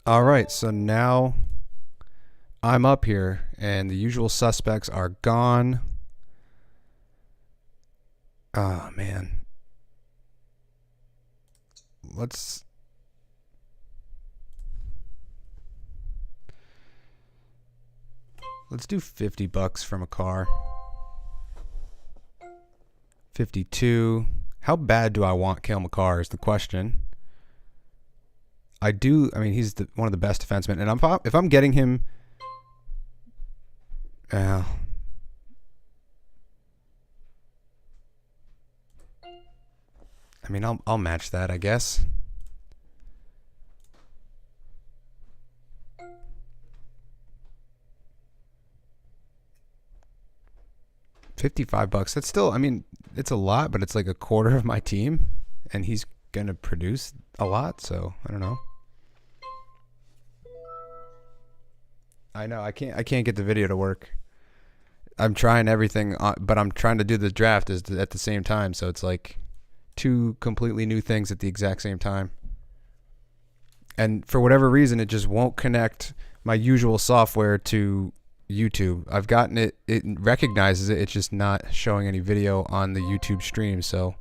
All right, so now I'm up here, and the usual suspects are gone. Oh, man. Let's do $50 from a car. 52. How bad do I want Cale Makar is the question. I mean, he's one of the best defensemen, and if I'm getting him, I mean, I'll match that, I guess. $55. That's still, I mean, it's a lot, but it's like a quarter of my team, and he's gonna produce a lot. So I don't know. I know I can't get the video to work. I'm trying everything, but I'm trying to do the draft at the same time. So it's like two completely new things at the exact same time. And for whatever reason, it just won't connect my usual software to YouTube. I've gotten it recognizes it. It's just not showing any video on the YouTube stream. So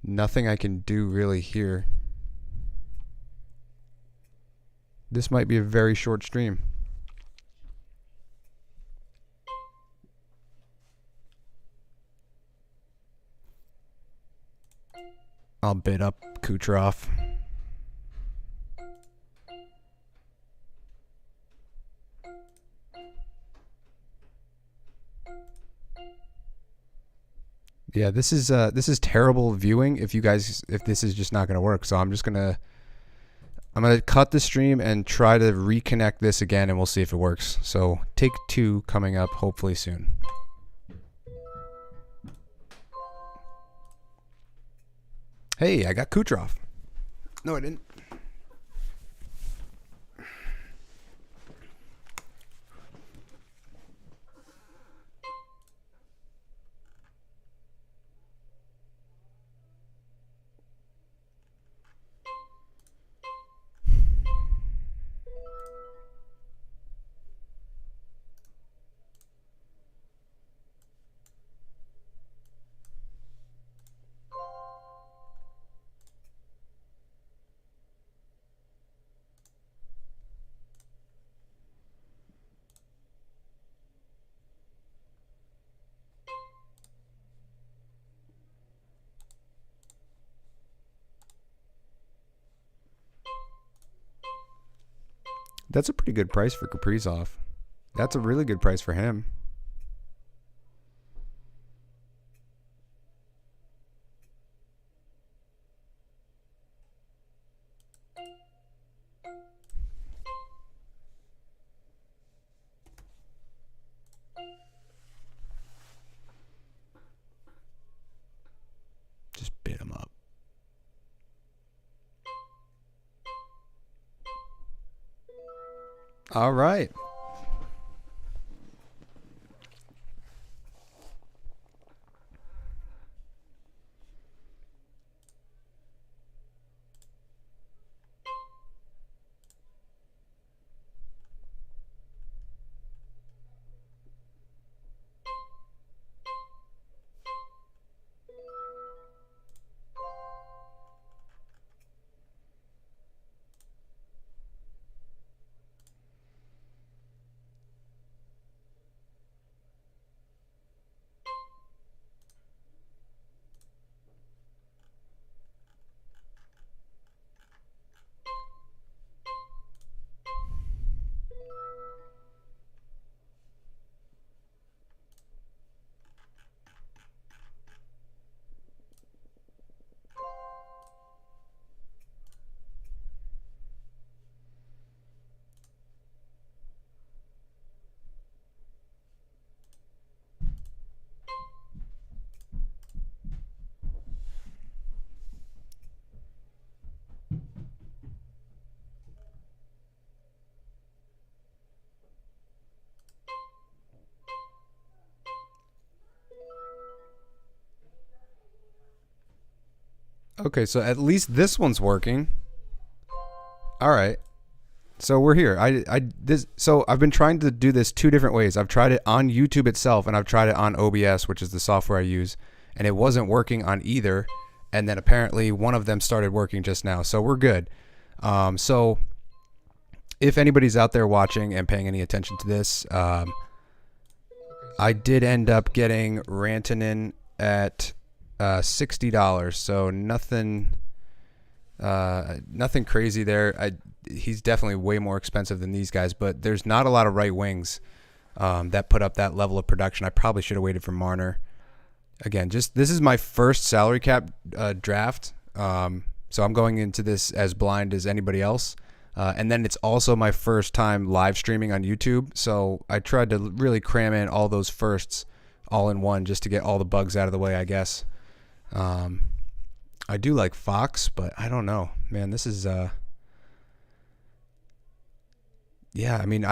nothing I can do really here. This might be a very short stream. I'll bid up Kucherov. Yeah, this is terrible viewing if this is just not going to work. So I'm going to cut the stream and try to reconnect this again, and we'll see if it works. So take 2 coming up hopefully soon. Hey, I got Kucherov. No, I didn't. That's a pretty good price for Kaprizov. That's a really good price for him. Just bid him up. All right. Okay, so at least this one's working. All right. So we're here. So I've been trying to do this two different ways. I've tried it on YouTube itself, and I've tried it on OBS, which is the software I use, and it wasn't working on either. And then apparently one of them started working just now. So we're good. So if anybody's out there watching and paying any attention to this, I did end up getting Rantanen at $60. So nothing crazy there. He's definitely way more expensive than these guys, but there's not a lot of right wings that put up that level of production. I probably should have waited for Marner. Again, this is my first salary cap draft, so I'm going into this as blind as anybody else. And then it's also my first time live streaming on YouTube, so I tried to really cram in all those firsts all in one just to get all the bugs out of the way, I guess. I do like Fox, but I don't know, man. This is yeah. I mean,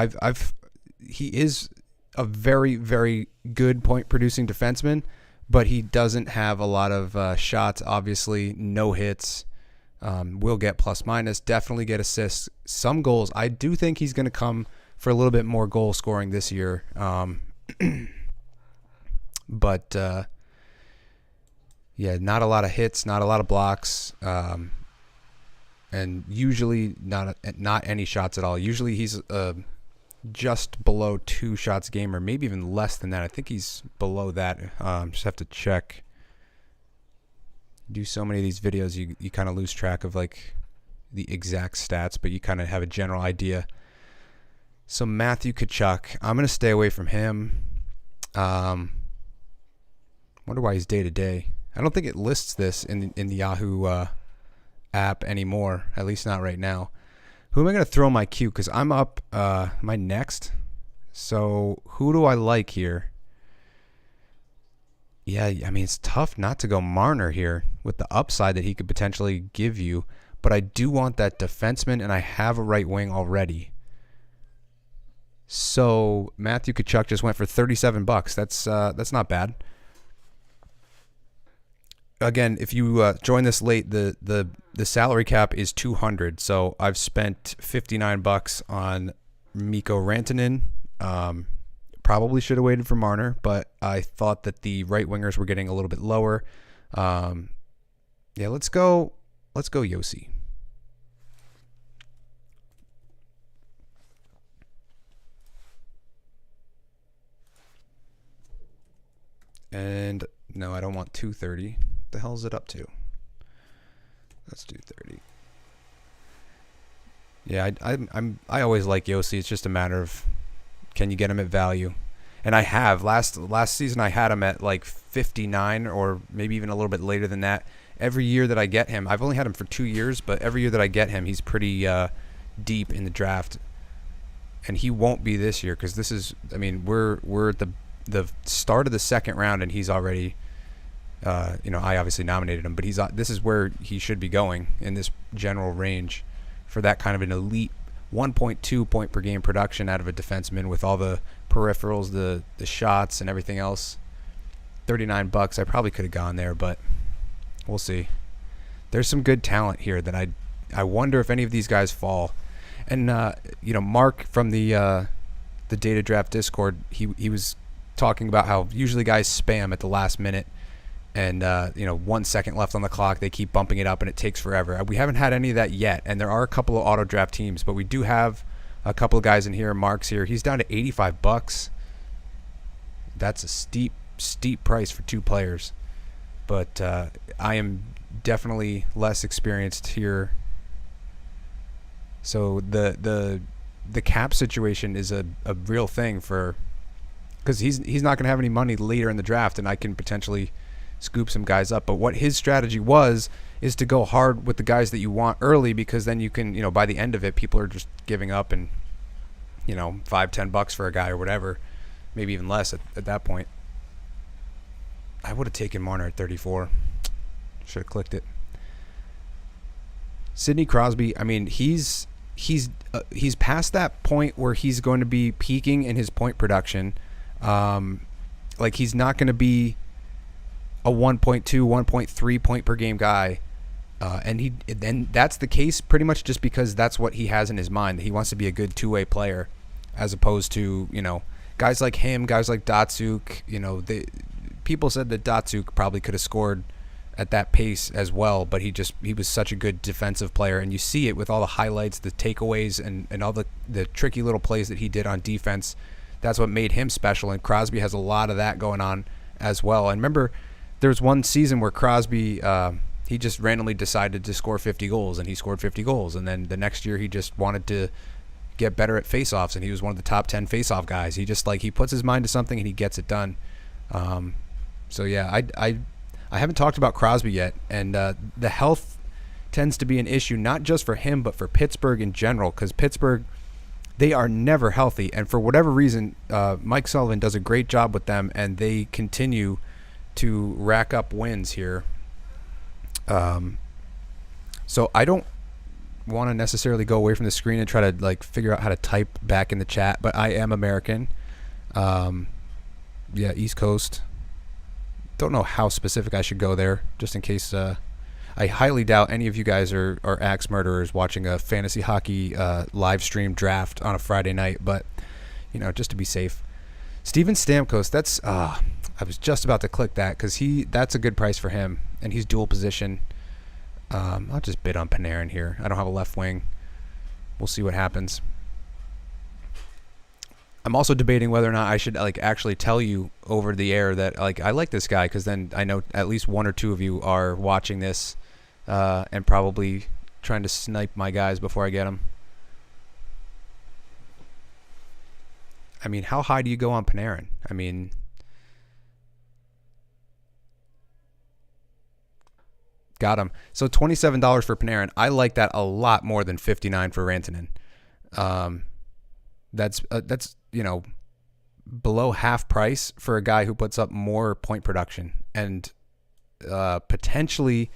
he is a very, very good point producing defenseman, but he doesn't have a lot of shots. Obviously, no hits. Will get plus minus. Definitely get assists. Some goals. I do think he's going to come for a little bit more goal scoring this year. But yeah, not a lot of hits, not a lot of blocks, and usually not any shots at all. Usually he's just below 2 shots a game, or maybe even less than that. I think he's below that. Just have to check. Do so many of these videos, you kind of lose track of like the exact stats, but you kind of have a general idea. So Matthew Tkachuk, I'm going to stay away from him. Wonder why he's day to day. I don't think it lists this in the Yahoo app anymore, at least not right now. Who am I going to throw my queue? Because I'm up my next. So who do I like here? Yeah, I mean, it's tough not to go Marner here with the upside that he could potentially give you. But I do want that defenseman, and I have a right wing already. So Matthew Tkachuk just went for $37. That's not bad. Again, if you join this late, the salary cap is $200. So I've spent $59 on Mikko Rantanen. Probably should have waited for Marner, but I thought that the right wingers were getting a little bit lower. Yeah, let's go Yossi. And no, I don't want 230. What the hell is it up to? Let's do 30. Yeah, I always like Yossi. It's just a matter of, can you get him at value? And I have. Last season I had him at like 59, or maybe even a little bit later than that. Every year that I get him, I've only had him for 2 years, but every year that I get him, he's pretty deep in the draft. And he won't be this year, because this is, I mean, we're at the start of the second round, and he's already, I obviously nominated him, but this is where he should be going in this general range for that kind of an elite 1.2 point per game production out of a defenseman with all the peripherals, the shots, and everything else. $39. I probably could have gone there, but we'll see. There's some good talent here that I wonder if any of these guys fall. And Mark from the Data Draft Discord, he was talking about how usually guys spam at the last minute, and 1 second left on the clock, they keep bumping it up and it takes forever. We haven't had any of that yet, and there are a couple of auto draft teams, but we do have a couple of guys in here. Mark's here. He's down to $85. That's a steep price for 2 players, but I am definitely less experienced here. So the cap situation is a real thing because he's not going to have any money later in the draft, and I can potentially scoop some guys up. But what his strategy is to go hard with the guys that you want early, because then you can, by the end of it, people are just giving up, and $5-10 for a guy or whatever, maybe even less at that point. I would have taken Marner at 34. Should have clicked it. Sidney Crosby, I mean, he's past that point where he's going to be peaking in his point production. Like, he's not going to be a 1.2, 1.3 point per game guy And that's the case pretty much just because that's what he has in his mind. He wants to be a good two-way player, as opposed to, guys like him, guys like Datsuk. People said that Datsuk probably could have scored at that pace as well, but he was such a good defensive player, and you see it with all the highlights, the takeaways, and all the tricky little plays that he did on defense. That's what made him special, and Crosby has a lot of that going on as well. And remember, there's one season where Crosby he just randomly decided to score 50 goals, and he scored 50 goals, and then the next year he just wanted to get better at faceoffs, and he was one of the top 10 faceoff guys. He just he puts his mind to something and he gets it done. So yeah, I haven't talked about Crosby yet, and the health tends to be an issue not just for him but for Pittsburgh in general, because Pittsburgh, they are never healthy, and for whatever reason, Mike Sullivan does a great job with them, and they continue to rack up wins here. So I don't want to necessarily go away from the screen and try to figure out how to type back in the chat, but I am American. Yeah, East Coast. Don't know how specific I should go there, just in case. I highly doubt any of you guys are axe murderers watching a fantasy hockey live stream draft on a Friday night, but just to be safe. Steven Stamkos, that's I was just about to click that because that's a good price for him, and he's dual position. I'll just bid on Panarin here. I don't have a left wing. We'll see what happens. I'm also debating whether or not I should actually tell you over the air that I like this guy, because then I know at least one or two of you are watching this and probably trying to snipe my guys before I get them. I mean, how high do you go on Panarin? I mean, got him. So $27 for Panarin. I like that a lot more than $59 for Rantanen. That's below half price for a guy who puts up more point production, and potentially,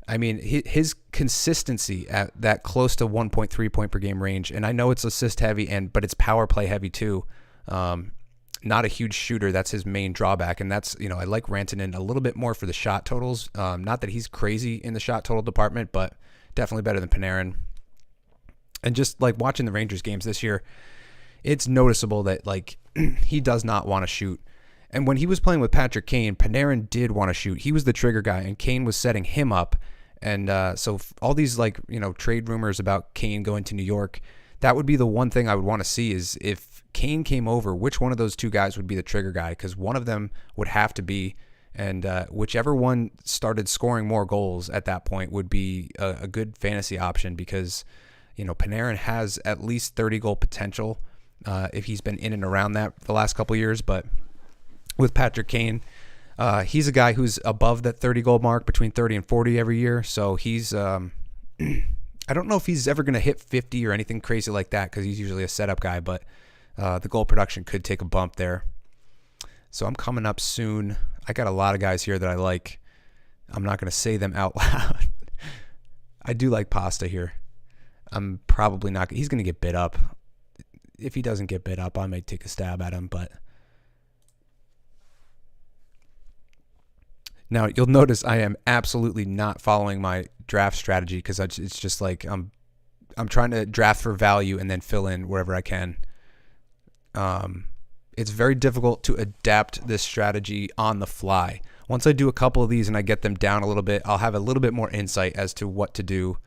I mean, his consistency at that close to 1.3 point per game range, and I know it's assist heavy but it's power play heavy too. Not a huge shooter. That's his main drawback, and that's I like Rantanen a little bit more for the shot totals. Not that he's crazy in the shot total department, but definitely better than Panarin. And just watching the Rangers games this year, it's noticeable that he does not want to shoot. And when he was playing with Patrick Kane, Panarin did want to shoot. He was the trigger guy, and Kane was setting him up. And so all these trade rumors about Kane going to New York, that would be the one thing I would want to see, is if Kane came over, which one of those two guys would be the trigger guy, because one of them would have to be, and whichever one started scoring more goals at that point would be a good fantasy option, because Panarin has at least 30 goal potential if he's been in and around that the last couple of years. But with Patrick Kane, he's a guy who's above that 30 goal mark, between 30 and 40 every year. So he's I don't know if he's ever going to hit 50 or anything crazy like that, because he's usually a setup guy, but the goal production could take a bump there. So I'm coming up soon. I got a lot of guys here that I like. I'm not going to say them out loud. I do like Pasta here. I'm probably not. He's going to get bid up. If he doesn't get bid up, I might take a stab at him. But now you'll notice I am absolutely not following my draft strategy, because it's just I'm trying to draft for value and then fill in wherever I can. It's very difficult to adapt this strategy on the fly. Once I do a couple of these and I get them down a little bit, I'll have a little bit more insight as to what to do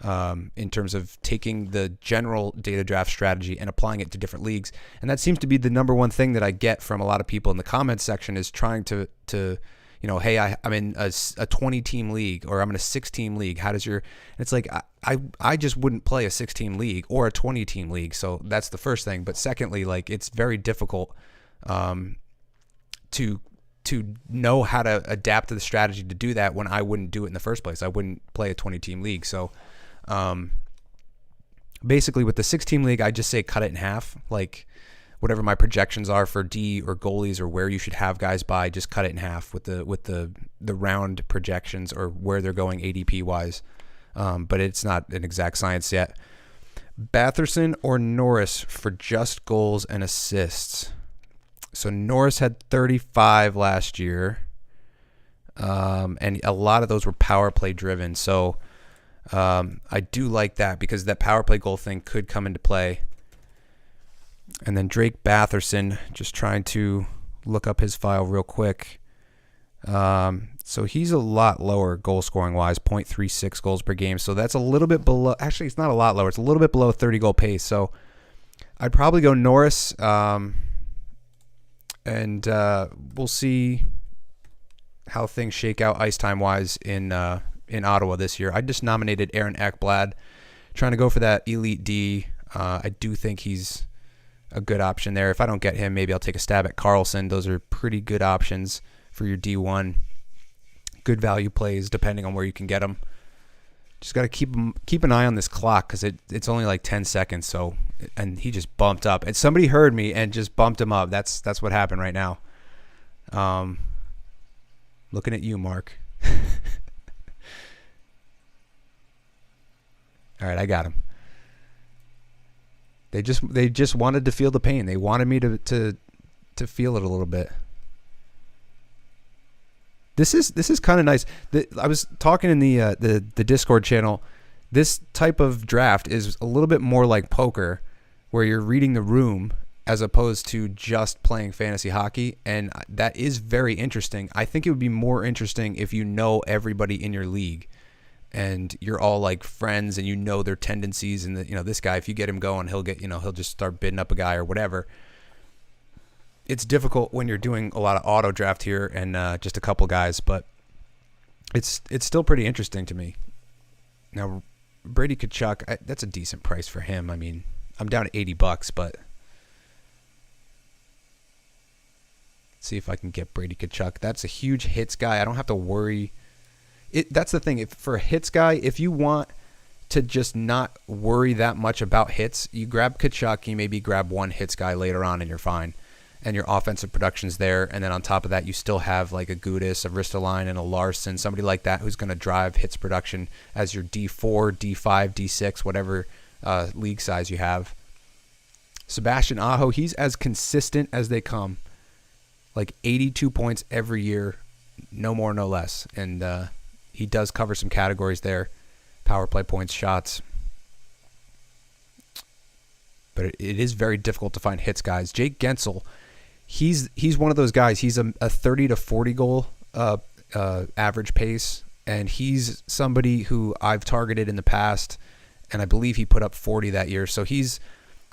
in terms of taking the general data draft strategy and applying it to different leagues. And that seems to be the number one thing that I get from a lot of people in the comments section, is trying to hey, I'm in a 20-team league, or I'm in a 6-team league. How does your... And it's I just wouldn't play a 6-team league or a 20-team league. So that's the first thing. But secondly, it's very difficult to know how to adapt to the strategy to do that when I wouldn't do it in the first place. I wouldn't play a 20-team league. So basically with the 6-team league, I just say cut it in half. Whatever my projections are for D or goalies, or where you should have guys by, just cut it in half with the round projections, or where they're going ADP wise. But it's not an exact science yet. Batherson or Norris for just goals and assists. So Norris had 35 last year. and a lot of those were power play driven. So I do like that because that power play goal thing could come into play. And then Drake Batherson, just trying to look up his file real quick. So he's a lot lower goal scoring wise, 0.36 goals per game. So that's a little bit below. Actually, it's not a lot lower. It's a little bit below 30 goal pace. So I'd probably go Norris. And we'll see how things shake out ice time wise in Ottawa this year. I just nominated Aaron Ekblad, trying to go for that elite D. I do think he's a good option there. If I don't get him, maybe I'll take a stab at Carlson. Those are pretty good options for your D1. Good value plays depending on where you can get them. Just got to keep an eye on this clock because it's only like 10 seconds. So, and he just bumped up, and somebody heard me and just bumped him up. That's what happened right now. Looking at you, Mark. All right, I got him. They just wanted to feel the pain. They wanted me to feel it a little bit. This is kind of nice. I was talking in the Discord channel. This type of draft is a little bit more like poker, where you're reading the room as opposed to just playing fantasy hockey, and that is very interesting. I think it would be more interesting if you know everybody in your league, and you're all like friends, and you know their tendencies, and this guy, if you get him going, he'll just start bidding up a guy or whatever. It's difficult when you're doing a lot of auto draft here and just a couple guys, but it's still pretty interesting to me. Now, Brady Tkachuk, that's a decent price for him. I mean, I'm down to $80, but let's see if I can get Brady Tkachuk. That's a huge hits guy. I don't have to worry. That's the thing. For a hits guy, if you want to just not worry that much about hits, you grab Tkachuk, you maybe grab one hits guy later on, and you're fine. And your offensive production's there. And then on top of that, you still have like a Gudis, a Ristolainen, and a Larson, somebody like that who's going to drive hits production as your D4, D5, D6, whatever league size you have. Sebastian Aho, he's as consistent as they come. Like 82 points every year, no more, no less. And he does cover some categories there. Power play points, shots. But it is very difficult to find hits guys. Jake Gensel, he's one of those guys. He's a 30 to 40 goal average pace, and he's somebody who I've targeted in the past, and I believe he put up 40 that year. So he's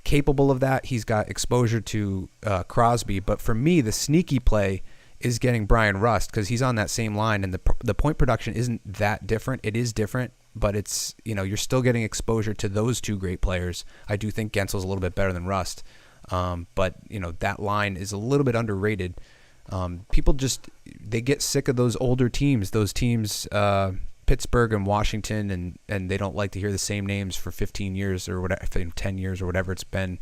capable of that. He's got exposure to Crosby, but for me, the sneaky play is getting Brian Rust because he's on that same line, and the point production isn't that different. It is different, but it's you're still getting exposure to those two great players. I do think Gensel's a little bit better than Rust. But that line is a little bit underrated. People they get sick of those older teams, Pittsburgh and Washington, and they don't like to hear the same names for 15 years or whatever, 10 years or whatever it's been,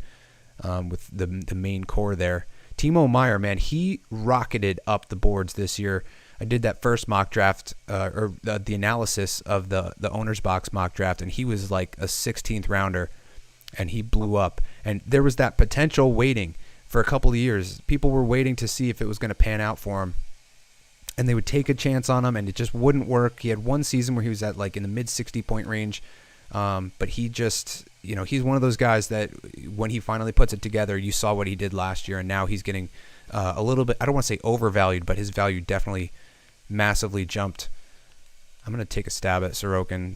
with the main core there. Timo Meier, man, he rocketed up the boards this year. I did that first mock draft, or the analysis of the owner's box mock draft, and he was like a 16th rounder. And he blew up. And there was that potential waiting for a couple of years. People were waiting to see if it was going to pan out for him. And they would take a chance on him, and it just wouldn't work. He had one season where he was at like in the mid 60-point range. But he just, he's one of those guys that when he finally puts it together, you saw what he did last year. And now he's getting a little bit, I don't want to say overvalued, but his value definitely massively jumped. I'm going to take a stab at Sorokin.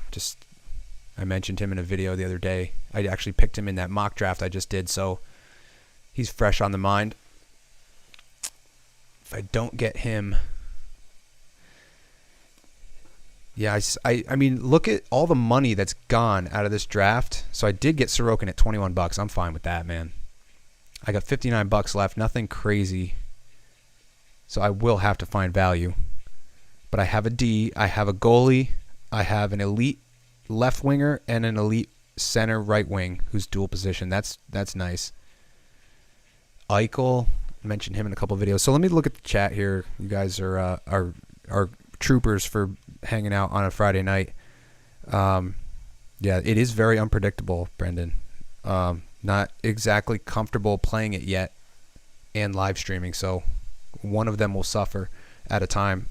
I mentioned him in a video the other day. I actually picked him in that mock draft I just did, so he's fresh on the mind. If I don't get him, yeah, I mean, look at all the money that's gone out of this draft. So I did get Sorokin at $21. I'm fine with that, man. I got $59 left, nothing crazy. So I will have to find value. But I have a D, I have a goalie, I have an elite left winger and an elite center right wing who's dual position. That's nice. Eichel, mentioned him in a couple of videos. So let me look at the chat here. You guys are troopers for hanging out on a Friday night. Yeah, it is very unpredictable, Brendan. Not exactly comfortable playing it yet and live streaming, so one of them will suffer at a time.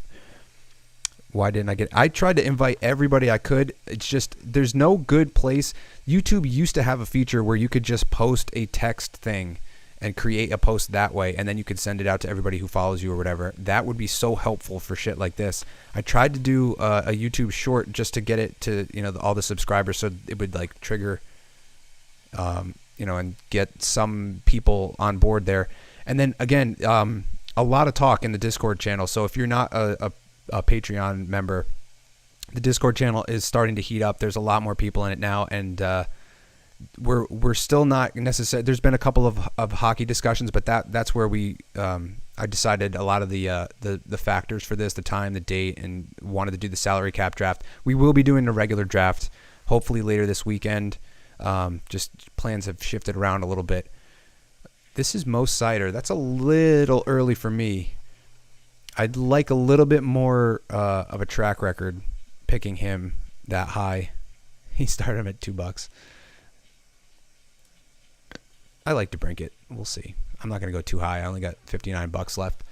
Why didn't I get? I tried to invite everybody I could. It's just there's no good place. YouTube used to have a feature where you could just post a text thing and create a post that way, and then you could send it out to everybody who follows you or whatever. That would be so helpful for shit like this. I tried to do a YouTube short just to get it to all the subscribers, so it would like trigger, and get some people on board there. And then again, a lot of talk in the Discord channel. So if you're not a Patreon member, the Discord channel is starting to heat up. There's a lot more people in it now, and we're still not necessarily. There's been a couple of hockey discussions, but that's where I decided a lot of the factors for this, the time, the date, and wanted to do the salary cap draft. We will be doing a regular draft hopefully later this weekend. Just plans have shifted around a little bit. This is Mo Sider. That's a little early for me. I'd like a little bit more of a track record picking him that high. He started him at $2. I like to brink it. We'll see. I'm not going to go too high. I only got $59 left.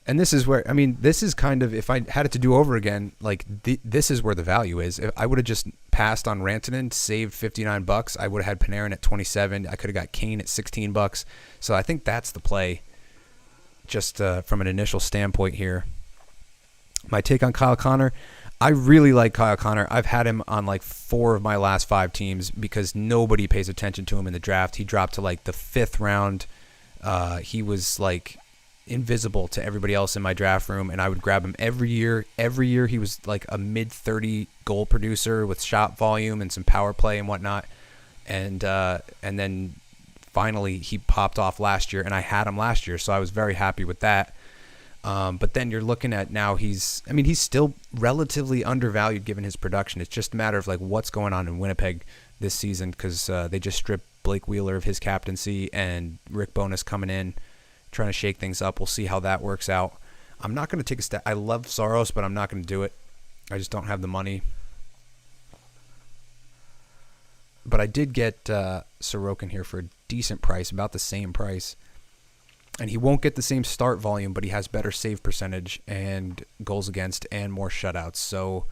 And this is where, this is kind of, if I had it to do over again, like this is where the value is. If I would have just passed on Rantanen, saved $59, I would have had Panarin at 27. I could have got Kane at $16. So I think that's the play, just from an initial standpoint here. My take on Kyle Connor, I really like Kyle Connor. I've had him on like 4 of my last 5 teams because nobody pays attention to him in the draft. He dropped to like the 5th round. He was like invisible to everybody else in my draft room, and I would grab him every year. Every year he was like a mid-30 goal producer with shot volume and some power play and whatnot. And then finally he popped off last year, and I had him last year, so I was very happy with that. But then you're looking at now he's still relatively undervalued given his production. It's just a matter of like what's going on in Winnipeg this season, because they just stripped Blake Wheeler of his captaincy, and Rick Bowness coming in trying to shake things up. We'll see how that works out. I'm not going to take a step. I love Saros, but I'm not going to do it. I just don't have the money. But I did get Sorokin here for a decent price, about the same price. And he won't get the same start volume, but he has better save percentage and goals against and more shutouts. So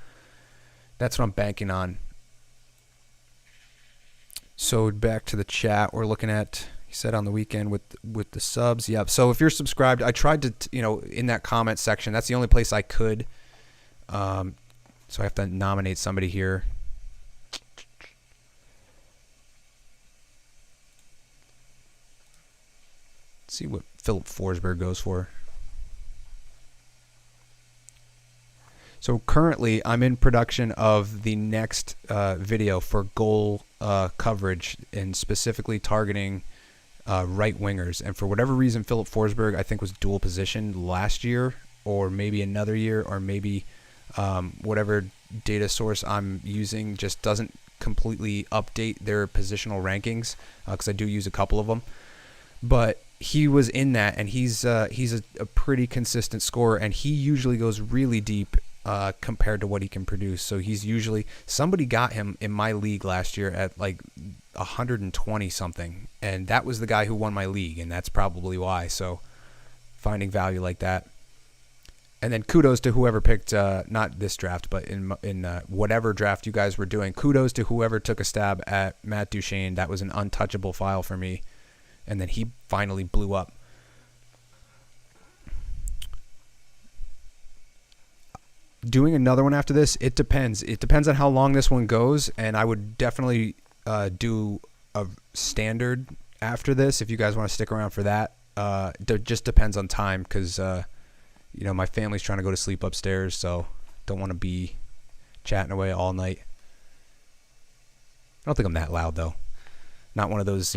that's what I'm banking on. So back to the chat. We're looking at, he said on the weekend with the subs. Yep. So if you're subscribed, I tried to, in that comment section, that's the only place I could. So I have to nominate somebody here. Let's see what Philip Forsberg goes for. So currently I'm in production of the next video for goal coverage, and specifically targeting right wingers. And for whatever reason, Philip Forsberg, I think, was dual position last year, or maybe another year, or maybe whatever data source I'm using just doesn't completely update their positional rankings, because I do use a couple of them. But he was in that, and he's a pretty consistent scorer, and he usually goes really deep compared to what he can produce. So he's usually, somebody got him in my league last year at like 120 something, and that was the guy who won my league, and that's probably why. So finding value like that. And then kudos to whoever picked, not this draft, but in whatever draft you guys were doing, kudos to whoever took a stab at Matt Duchene. That was an untouchable file for me. And then he finally blew up. Doing another one after this, it depends. It depends on how long this one goes, and I would definitely do a standard after this if you guys want to stick around for that. It just depends on time, because my family's trying to go to sleep upstairs, so don't want to be chatting away all night. I don't think I'm that loud, though. Not one of those,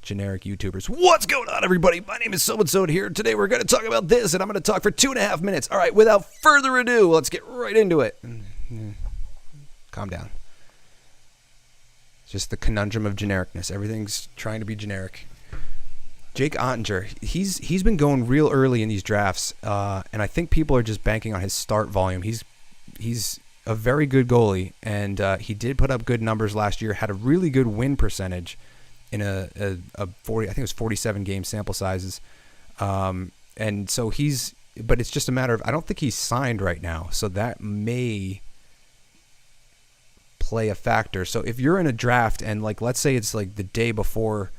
generic YouTubers. What's going on, everybody? My name is so-and-so here. Today we're going to talk about this, and I'm going to talk for 2.5 minutes. All right, without further ado, let's get right into it. Calm down. It's just the conundrum of genericness. Everything's trying to be generic. Jake Ottinger, he's been going real early in these drafts, and I think people are just banking on his start volume. He's a very good goalie, and he did put up good numbers last year, had a really good win percentage in a 40, I think it was 47 game sample sizes. And so he's but it's just a matter of, I don't think he's signed right now, so that may play a factor. So if you're in a draft and like, let's say it's like the day before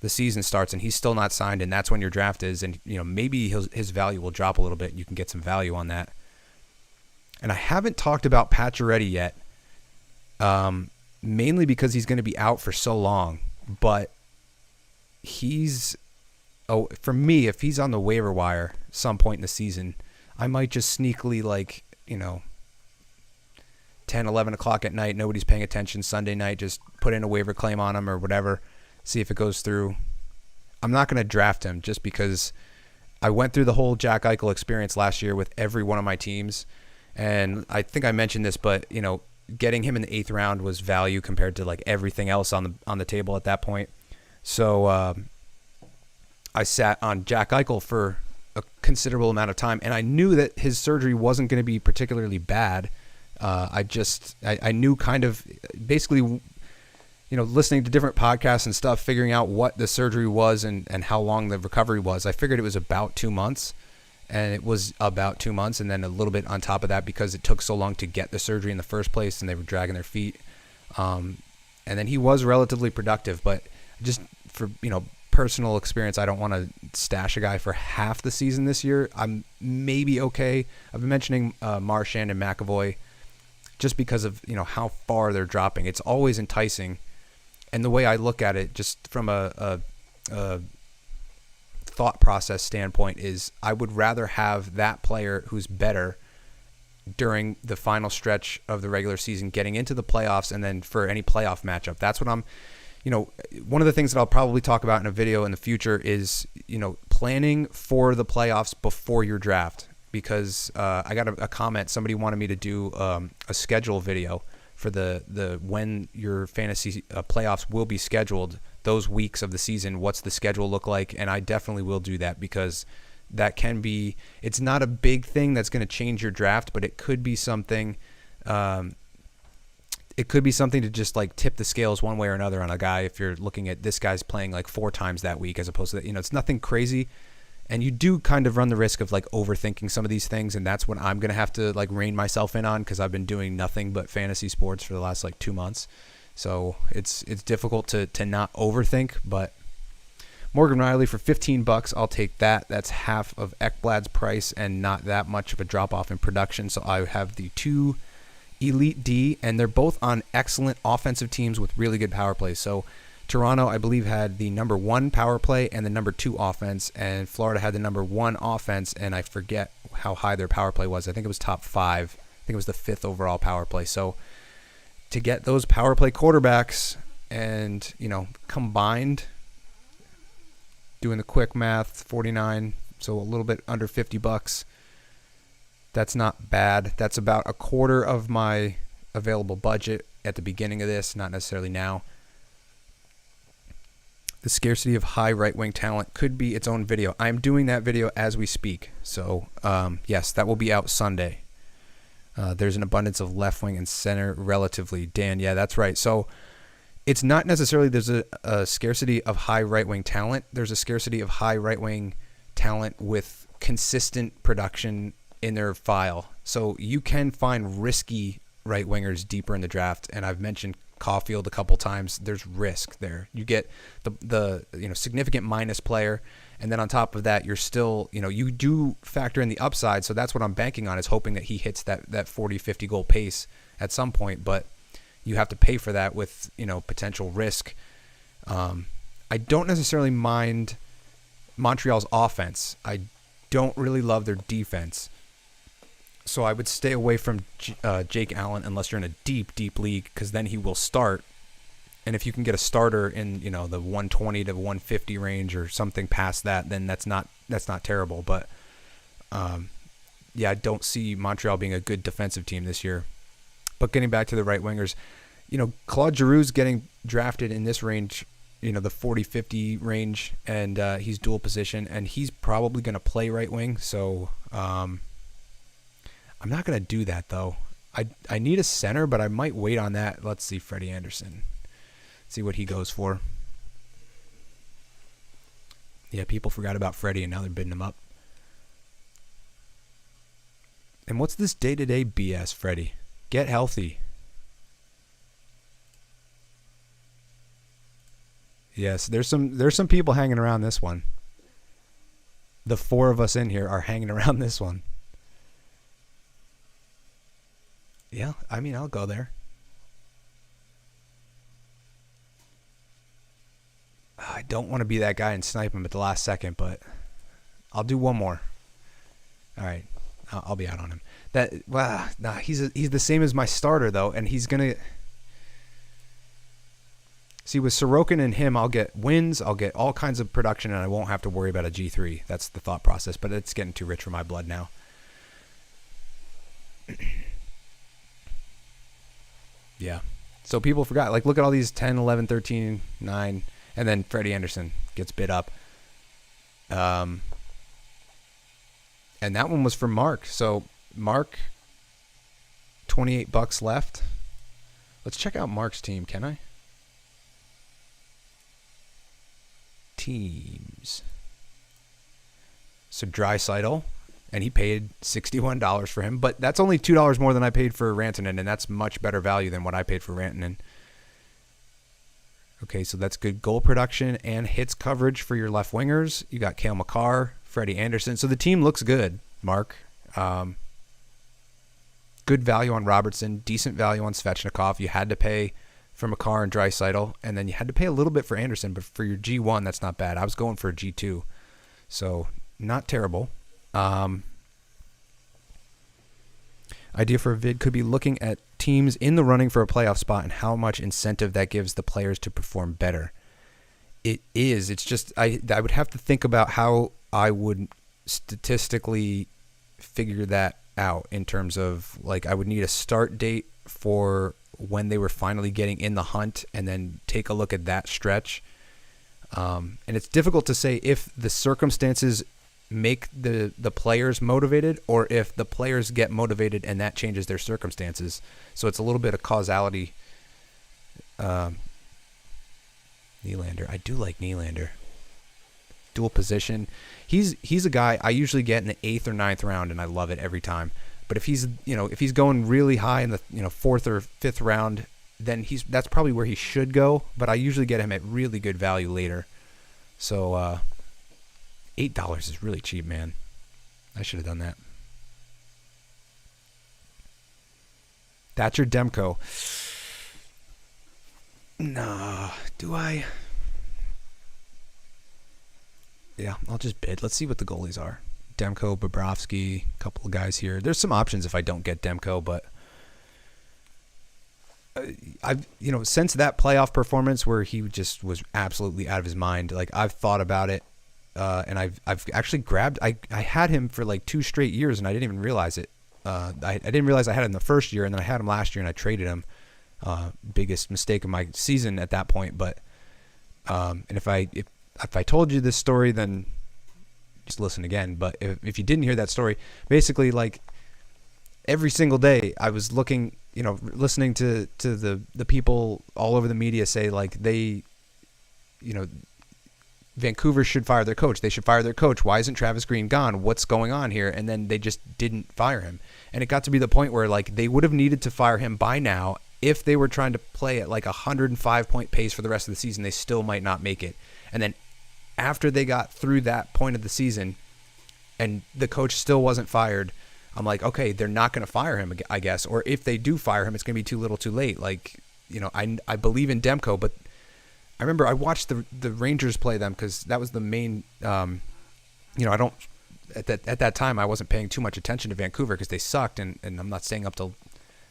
the season starts and he's still not signed, and that's when your draft is, and maybe his value will drop a little bit. You can get some value on that. And I haven't talked about Pacioretty yet, mainly because he's going to be out for so long. But for me, if he's on the waiver wire some point in the season, I might just sneakily 10, 11 o'clock at night, nobody's paying attention, Sunday night, just put in a waiver claim on him or whatever, see if it goes through. I'm not going to draft him just because I went through the whole Jack Eichel experience last year with every one of my teams. And I think I mentioned this, but getting him in the 8th round was value compared to like everything else on the table at that point. So I sat on Jack Eichel for a considerable amount of time, and I knew that his surgery wasn't going to be particularly bad. I knew kind of basically, listening to different podcasts and stuff, figuring out what the surgery was and how long the recovery was. I figured it was about 2 months, and it was about 2 months, and then a little bit on top of that because it took so long to get the surgery in the first place and they were dragging their feet. And then he was relatively productive, but just for, personal experience, I don't want to stash a guy for half the season this year. I'm maybe okay. I've been mentioning Marchand and McAvoy just because of, how far they're dropping. It's always enticing. And the way I look at it, just from a thought process standpoint, is I would rather have that player who's better during the final stretch of the regular season, getting into the playoffs, and then for any playoff matchup. That's what I'm, one of the things that I'll probably talk about in a video in the future is, planning for the playoffs before your draft. Because I got a comment, somebody wanted me to do a schedule video for the when your fantasy playoffs will be scheduled, those weeks of the season, what's the schedule look like, and I definitely will do that because that can be, it's not a big thing that's going to change your draft, but it could be something. It could be something to just like tip the scales one way or another on a guy if you're looking at this guy's playing like 4 times that week as opposed to, it's nothing crazy. And you do kind of run the risk of like overthinking some of these things, and that's what I'm going to have to like rein myself in on because I've been doing nothing but fantasy sports for the last like 2 months. So it's difficult to not overthink, but Morgan Riley for $15, I'll take that. That's half of Ekblad's price and not that much of a drop off in production. So I have the 2 Elite D, and they're both on excellent offensive teams with really good power plays. So Toronto, I believe, had the number 1 power play and the number 2 offense, and Florida had the number 1 offense, and I forget how high their power play was. I think it was top 5. I think it was the 5th overall power play. So to get those power play quarterbacks and, combined, doing the quick math, 49, so a little bit under $50, that's not bad. That's about a quarter of my available budget at the beginning of this, not necessarily now. The scarcity of high right-wing talent could be its own video. I'm doing that video as we speak. So, yes, that will be out Sunday. There's an abundance of left wing and center relatively. Dan, yeah, that's right. So it's not necessarily there's a scarcity of high right-wing talent. There's a scarcity of high right-wing talent with consistent production in their file. So you can find risky right-wingers deeper in the draft, and I've mentioned Caulfield a couple times. There's risk there. You get the significant minus player, and then on top of that, you're still, you do factor in the upside. So that's what I'm banking on, is hoping that he hits that 40, 50 goal pace at some point, but you have to pay for that with, potential risk. I don't necessarily mind Montreal's offense. I don't really love their defense. So I would stay away from Jake Allen unless you're in a deep, deep league, because then he will start. And if you can get a starter in, the 120 to 150 range or something past that, then that's not terrible. But I don't see Montreal being a good defensive team this year. But getting back to the right wingers, Claude Giroux's getting drafted in this range, the 40-50 range, and he's dual position, and he's probably going to play right wing. So I'm not going to do that, though. I need a center, but I might wait on that. Let's see Freddie Anderson. See what he goes for. Yeah, people forgot about Freddie, and now they're bidding him up. And what's this day-to-day BS, Freddie? Get healthy. Yes, there's some people hanging around this one. The 4 of us in here are hanging around this one. Yeah, I mean, I'll go there. I don't want to be that guy and snipe him at the last second, but I'll do one more. All right, I'll be out on him. He's the same as my starter though, and he's gonna. See, with Sorokin and him, I'll get wins, I'll get all kinds of production, and I won't have to worry about a G3. That's the thought process, but it's getting too rich for my blood now. Yeah. So people forgot. Like, look at all these 10, 11, 13, 9, and then Freddie Anderson gets bid up. And that one was for Mark. So, Mark, $28 left. Let's check out Mark's team, can I? Teams. So Draisaitl, and he paid $61 for him, but that's only $2 more than I paid for Rantanen, and that's much better value than what I paid for Rantanen. Okay, so that's good goal production and hits coverage for your left wingers. You got Cale Makar, Freddie Anderson. So the team looks good, Mark. Good value on Robertson, decent value on Svechnikov. You had to pay for Makar and Draisaitl, and then you had to pay a little bit for Anderson, but for your G1, that's not bad. I was going for a G2, so not terrible. Idea for a vid could be looking at teams in the running for a playoff spot and how much incentive that gives the players to perform better. It is. It's just I would have to think about how I would statistically figure that out in terms of, like, I would need a start date for when they were finally getting in the hunt and then take a look at that stretch. And it's difficult to say if the circumstances make the players motivated or if the players get motivated and that changes their circumstances. So it's a little bit of causality. Nylander. I do like Nylander. Dual position. He's a guy I usually get in the 8th or 9th round, and I love it every time. But if he's going really high in the 4th or 5th round, then that's probably where he should go. But I usually get him at really good value later. So $8 is really cheap, man. I should have done that. Thatcher Demko. Nah, do I? Yeah, I'll just bid. Let's see what the goalies are. Demko, Bobrovsky, a couple of guys here. There's some options if I don't get Demko, but I've since that playoff performance where he just was absolutely out of his mind, like, I've thought about it, and I've actually grabbed. I had him for like 2 straight years, and I didn't even realize it. I didn't realize I had him the first year, and then I had him last year, and I traded him. Biggest mistake of my season at that point, but and if I told you this story, then just listen again. But if you didn't hear that story, basically, like, every single day I was looking, listening to the people all over the media say, like, Vancouver should fire their coach. They should fire their coach. Why isn't Travis Green gone? What's going on here? And then they just didn't fire him. And it got to be the point where, like, they would have needed to fire him by now. If they were trying to play at like 105-point pace for the rest of the season, they still might not make it. And then after they got through that point of the season and the coach still wasn't fired, I'm like, okay, they're not going to fire him, I guess. Or if they do fire him, it's going to be too little too late. Like, I believe in Demko, but I remember I watched the Rangers play them because that was the main, I don't, at that time, I wasn't paying too much attention to Vancouver because they sucked. And I'm not staying up till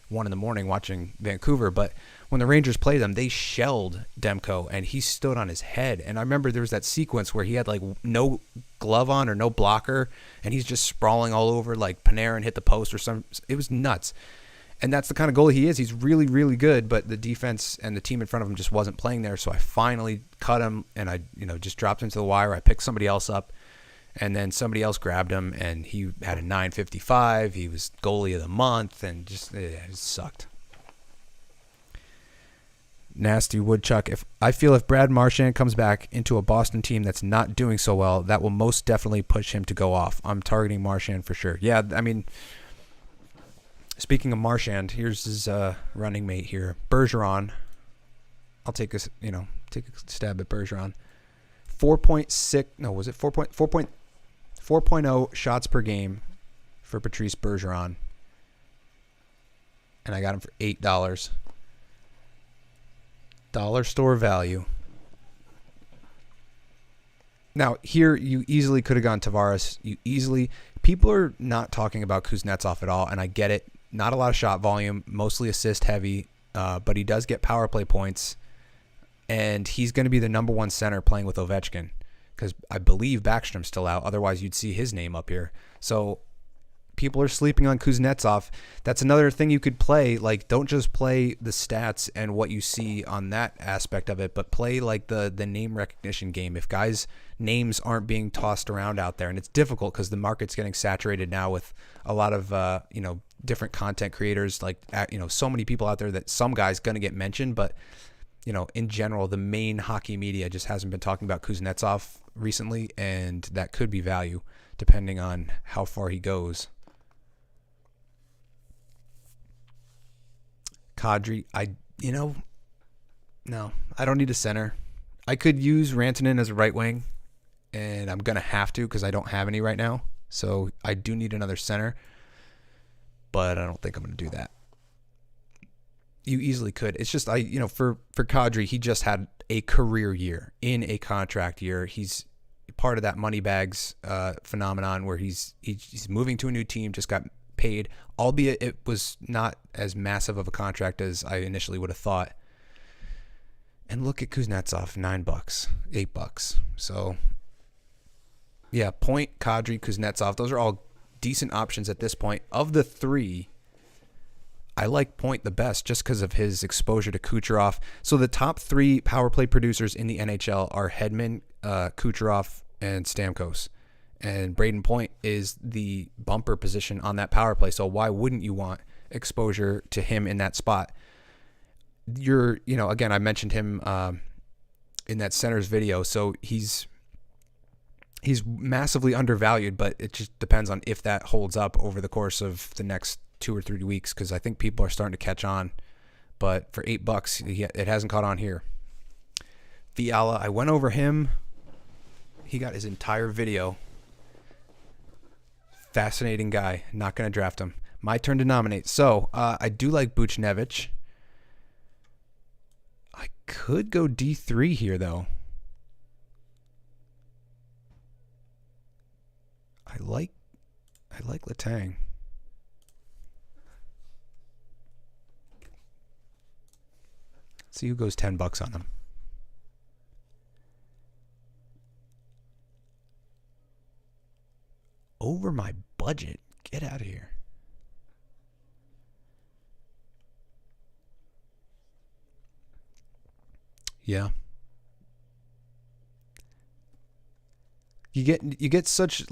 1 a.m. watching Vancouver, but when the Rangers played them, they shelled Demko and he stood on his head. And I remember there was that sequence where he had like no glove on or no blocker, and he's just sprawling all over like Panarin hit the post or some. It was nuts. And that's the kind of goalie he is. He's really, really good, but the defense and the team in front of him just wasn't playing there. So I finally cut him and I, just dropped him to the wire. I picked somebody else up. And then somebody else grabbed him, and he had a .955. He was goalie of the month, and just it sucked. Nasty Woodchuck. I feel if Brad Marchand comes back into a Boston team that's not doing so well, that will most definitely push him to go off. I'm targeting Marchand for sure. Yeah, I mean, Speaking of Marchand, here's his running mate here, Bergeron. I'll take a stab at Bergeron. 4.6, no, was it 4.0 shots per game for Patrice Bergeron. And I got him for $8. Dollar store value. Now, here you easily could have gone Tavares. People are not talking about Kuznetsov at all, and I get it. Not a lot of shot volume, mostly assist heavy, but he does get power play points. And he's going to be the number one center playing with Ovechkin because I believe Backstrom's still out. Otherwise, you'd see his name up here. So people are sleeping on Kuznetsov. That's another thing you could play. Like, don't just play the stats and what you see on that aspect of it, but play like the name recognition game. If guys' names aren't being tossed around out there, and it's difficult because the market's getting saturated now with a lot of different content creators. Like so many people out there that some guy's going to get mentioned, but in general, the main hockey media just hasn't been talking about Kuznetsov recently, and that could be value depending on how far he goes. Kadri, no, I don't need a center. I could use Rantanen as a right wing, and I'm going to have to because I don't have any right now. So I do need another center, but I don't think I'm going to do that. You easily could. It's just for Kadri, he just had a career year in a contract year. He's part of that money bags phenomenon where he's moving to a new team, just got paid, albeit it was not as massive of a contract as I initially would have thought. And look at Kuznetsov, $9, $8. So yeah, Point, Kadri, Kuznetsov, those are all decent options at this point. Of the three, I like Point the best just because of his exposure to Kucherov. So the top three power play producers in the NHL are Hedman, Kucherov, and Stamkos. And Braden Point is the bumper position on that power play. So why wouldn't you want exposure to him in that spot? Again, I mentioned him in that center's video. So he's massively undervalued, but it just depends on if that holds up over the course of the next 2 or 3 weeks, because I think people are starting to catch on. But for $8, it hasn't caught on here. Fiala, I went over him. He got his entire video. Fascinating guy. Not going to draft him. My turn to nominate. So I do like Buchnevich. I could go D3 here, though. I like Letang. See who goes $10 on them. Over my budget. Get out of here. Yeah. You get such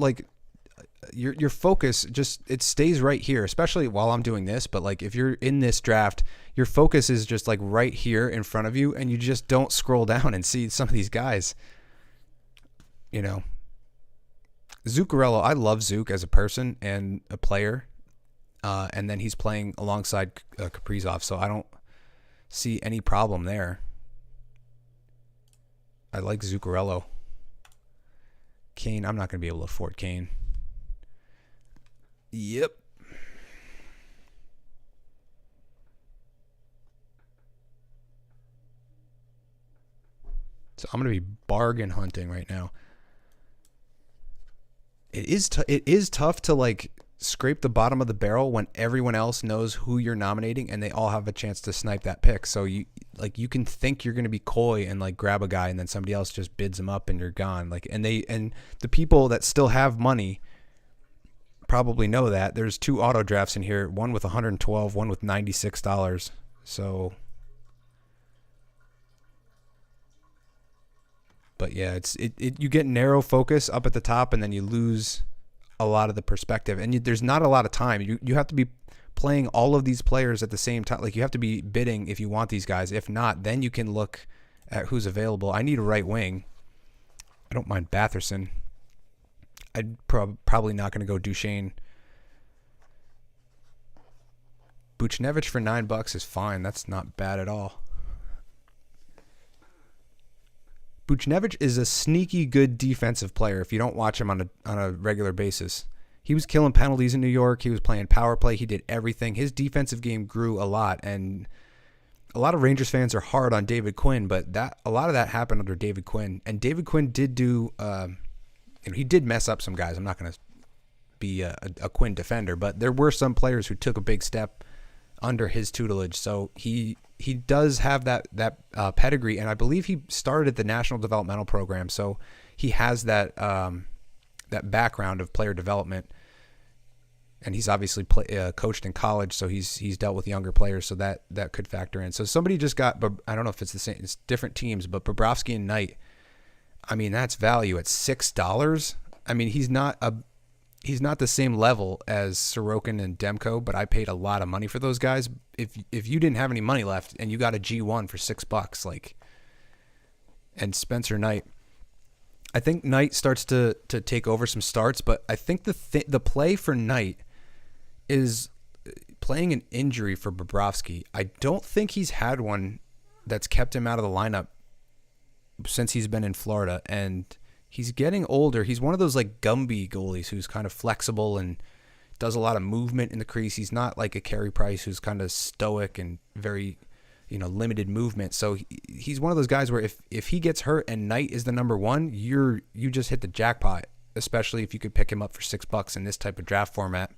your focus it stays right here, especially while I'm doing this. But if you're in this draft, your focus is just right here in front of you, and you just don't scroll down and see some of these guys. Zuccarello, I love Zook as a person and a player, and then he's playing alongside Kaprizov, so I don't see any problem there. I like Zuccarello. Kane, I'm not going to be able to afford Kane. Yep. So I'm going to be bargain hunting right now. It is tough to scrape the bottom of the barrel when everyone else knows who you're nominating and they all have a chance to snipe that pick. So you can think you're going to be coy and grab a guy, and then somebody else just bids him up and you're gone. And the people that still have money probably know that. There's 2 auto drafts in here, one with $112, one with $96. So, but yeah, you get narrow focus up at the top, and then you lose a lot of the perspective, and there's not a lot of time. You have to be playing all of these players at the same time. You have to be bidding if you want these guys. If not, then you can look at who's available. I need a right wing. I don't mind Batherson. I'm probably not going to go Duchesne. Buchnevich for $9 is fine. That's not bad at all. Buchnevich is a sneaky good defensive player if you don't watch him on a regular basis. He was killing penalties in New York. He was playing power play. He did everything. His defensive game grew a lot, and a lot of Rangers fans are hard on David Quinn, but a lot of that happened under David Quinn. And David Quinn did do, he did mess up some guys. I'm not going to be a Quinn defender, but there were some players who took a big step under his tutelage. So he does have that pedigree, and I believe he started at the National Developmental Program, so he has that background of player development, and he's obviously coached in college, so he's dealt with younger players, so that could factor in. So somebody just got, I don't know if it's the same, it's different teams, but Bobrovsky and Knight, I mean, that's value at $6. I mean, he's not the same level as Sorokin and Demko, but I paid a lot of money for those guys. If you didn't have any money left and you got a G1 for $6, and Spencer Knight, I think Knight starts to take over some starts, but I think the play for Knight is playing an injury for Bobrovsky. I don't think he's had one that's kept him out of the lineup since he's been in Florida, and he's getting older. He's one of those like Gumby goalies who's kind of flexible and does a lot of movement in the crease. He's not like a Carey Price who's kind of stoic and very, limited movement. So he's one of those guys where if he gets hurt and Knight is the number one, you just hit the jackpot, especially if you could pick him up for $6 in this type of draft format.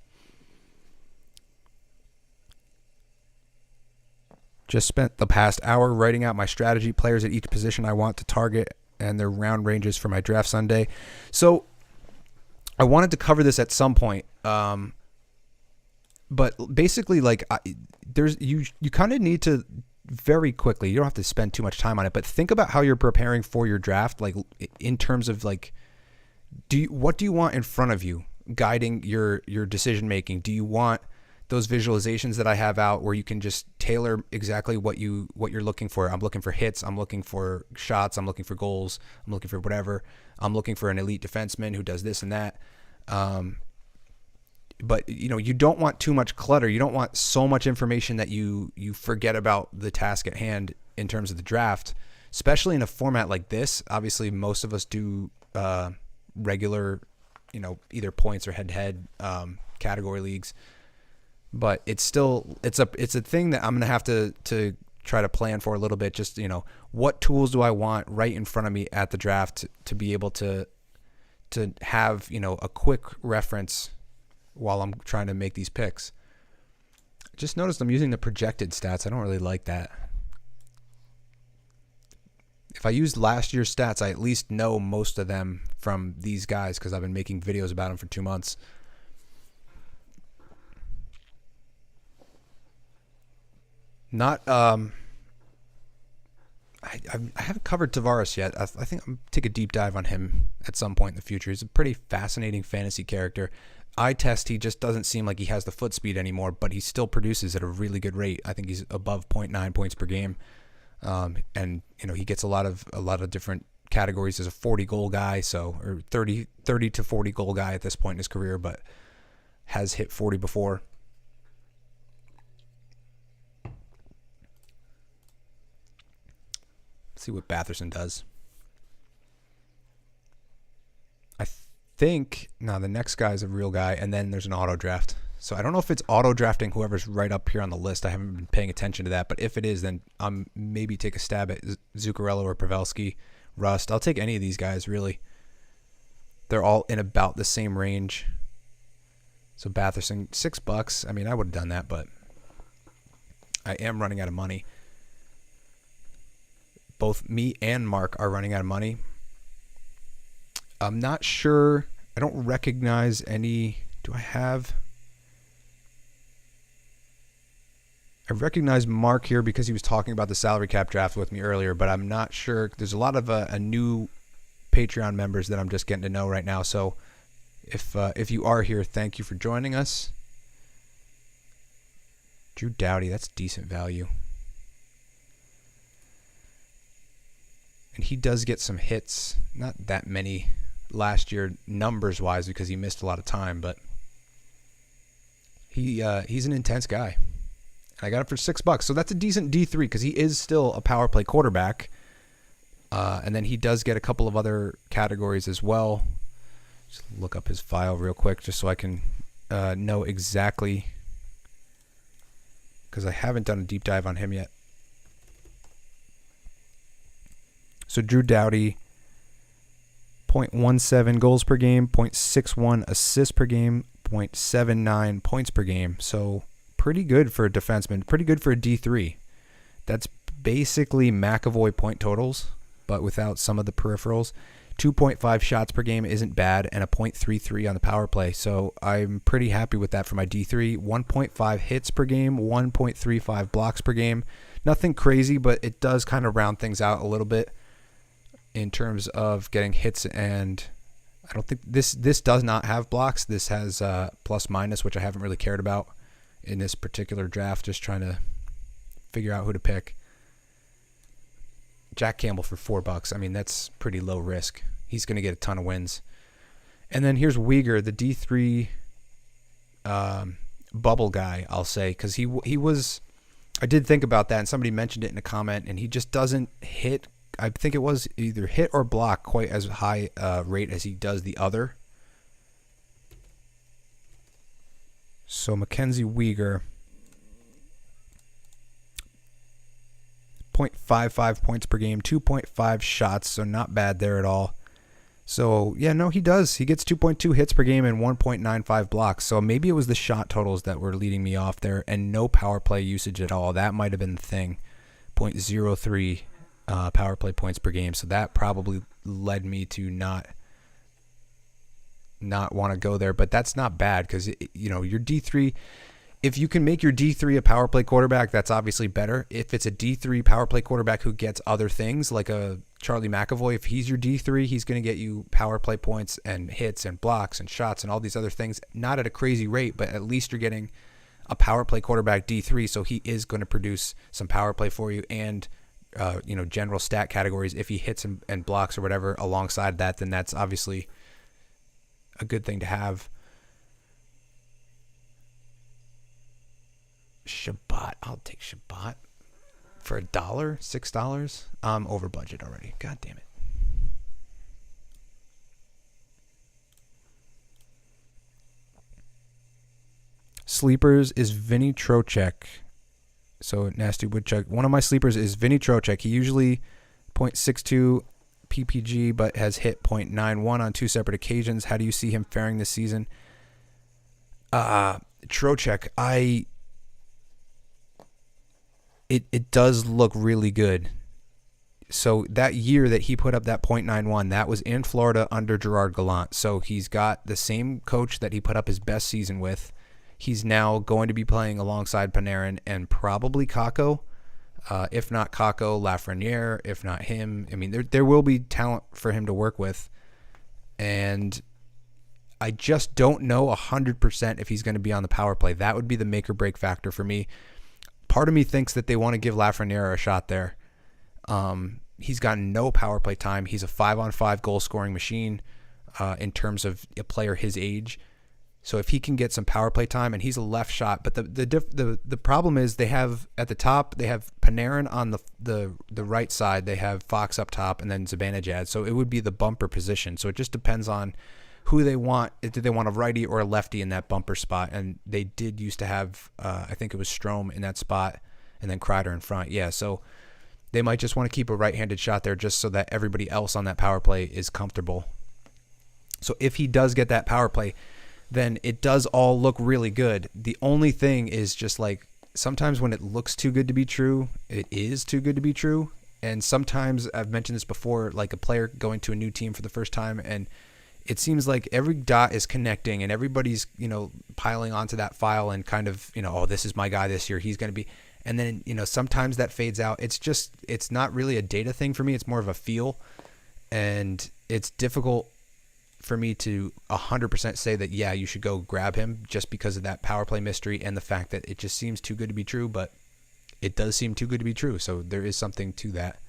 Just spent the past hour writing out my strategy, players at each position I want to target, and their round ranges for my draft Sunday. So I wanted to cover this at some point, but basically, you kind of need to very quickly. You don't have to spend too much time on it, but think about how you're preparing for your draft, like in terms of what do you want in front of you, guiding your decision making? Do you want those visualizations that I have out where you can just tailor exactly what you're looking for? I'm looking for hits. I'm looking for shots. I'm looking for goals. I'm looking for whatever. I'm looking for an elite defenseman who does this and that. But you don't want too much clutter. You don't want so much information that you forget about the task at hand in terms of the draft, especially in a format like this. Obviously, most of us do regular, either points or head-to-head category leagues. But it's a thing that I'm gonna have to try to plan for a little bit. Just what tools do I want right in front of me at the draft to be able to have a quick reference while I'm trying to make these picks. Just noticed I'm using the projected stats. I don't really like that. If I used last year's stats, I at least know most of them from these guys because I've been making videos about them for 2 months. Not I haven't covered Tavares yet. I think I'm gonna take a deep dive on him at some point in the future. He's a pretty fascinating fantasy character. Eye test, he just doesn't seem like he has the foot speed anymore, but he still produces at a really good rate. I think he's above 0.9 points per game, and he gets a lot of different categories as a 40 goal guy, or 30 to 40 goal guy at this point in his career, but has hit 40 before. See what Batherson does. I think the next guy is a real guy, and then there's an auto draft. So I don't know if it's auto drafting whoever's right up here on the list. I haven't been paying attention to that, but if it is, then I'm maybe take a stab at Zuccarello or Pavelski, Rust. I'll take any of these guys really. They're all in about the same range. So Batherson, $6. I mean, I would have done that, but I am running out of money. Both me and Mark are running out of money. I'm not sure. I don't recognize any. Do I have? I recognize Mark here because he was talking about the salary cap draft with me earlier, but I'm not sure. There's a lot of a new Patreon members that I'm just getting to know right now. So if you are here, thank you for joining us. Drew Doughty, that's decent value. And he does get some hits, not that many last year numbers-wise because he missed a lot of time, but he's an intense guy. And I got it for $6. So that's a decent D3 because he is still a power play quarterback. And then he does get a couple of other categories as well. Just look up his file real quick just so I can know exactly, because I haven't done a deep dive on him yet. So Drew Doughty, 0.17 goals per game, 0.61 assists per game, 0.79 points per game. So pretty good for a defenseman, pretty good for a D3. That's basically McAvoy point totals, but without some of the peripherals. 2.5 shots per game isn't bad, and a .33 on the power play. So I'm pretty happy with that for my D3. 1.5 hits per game, 1.35 blocks per game. Nothing crazy, but it does kind of round things out a little bit in terms of getting hits, and I don't think this does not have blocks. This has plus minus, which I haven't really cared about in this particular draft, just trying to figure out who to pick. Jack Campbell for $4. I mean, that's pretty low risk. He's going to get a ton of wins. And then here's Uyghur, the D3 bubble guy, I'll say, because he was, I did think about that, and somebody mentioned it in a comment, and he just doesn't hit, I think it was either hit or block quite as high rate as he does the other. So Mackenzie Uyghur, 0.55 points per game, 2.5 shots, so not bad there at all. So, yeah, no, he does. He gets 2.2 hits per game and 1.95 blocks. So maybe it was the shot totals that were leading me off there, and no power play usage at all. That might have been the thing. 0.03 power play points per game. So that probably led me to not want to go there. But that's not bad because, your D3, if you can make your D3 a power play quarterback, that's obviously better. If it's a D3 power play quarterback who gets other things, like a Charlie McAvoy, if he's your D3, he's going to get you power play points and hits and blocks and shots and all these other things, not at a crazy rate, but at least you're getting a power play quarterback D3, so he is going to produce some power play for you and, general stat categories. If he hits and blocks or whatever alongside that, then that's obviously a good thing to have. Shabbat. I'll take Shabbat for $1, $6. I'm over budget already. God damn it. Sleepers is Vinnie Trocheck. So Nasty Woodchuck. One of my sleepers is Vinnie Trocheck. He usually 0.62 PPG, but has hit 0.91 on 2 separate occasions. How do you see him faring this season? Trocheck, It does look really good. So that year that he put up that .91, that was in Florida under Gerard Gallant. So he's got the same coach that he put up his best season with. He's now going to be playing alongside Panarin and probably Kakko. If not Kakko, Lafreniere. If not him. I mean, there will be talent for him to work with. And I just don't know 100% if he's going to be on the power play. That would be the make or break factor for me. Part of me thinks that they want to give Lafreniere a shot there. He's gotten no power play time. He's a 5-on-5 goal scoring machine in terms of a player his age. So if he can get some power play time, and he's a left shot, but the problem is they have at the top, they have Panarin on the right side, they have Fox up top, and then Zibanejad. So it would be the bumper position. So it just depends on who they want. Do they want a righty or a lefty in that bumper spot? And they did used to have, I think it was Strome in that spot, and then Kreider in front. Yeah, so they might just want to keep a right-handed shot there just so that everybody else on that power play is comfortable. So if he does get that power play, then it does all look really good. The only thing is just like sometimes when it looks too good to be true, it is too good to be true. And sometimes, I've mentioned this before, like a player going to a new team for the first time, and it seems like every dot is connecting and everybody's, piling onto that file and kind of, oh, this is my guy this year. He's going to be, and then, sometimes that fades out. It's not really a data thing for me. It's more of a feel, and it's difficult for me to 100% say that, yeah, you should go grab him just because of that power play mystery and the fact that it just seems too good to be true, but it does seem too good to be true. So there is something to that.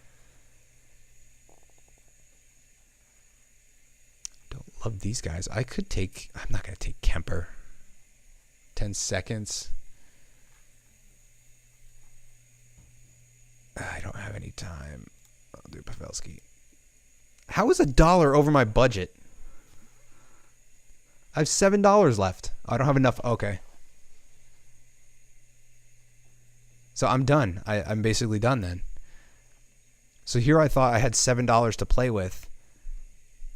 Don't love these guys. I'm not going to take Kemper. 10 seconds. have any time, I'll do Pavelski. How is $1 over my budget? I have $7 left. I don't have enough. Okay. So I'm done. I'm basically done then. So here I thought I had $7 to play with,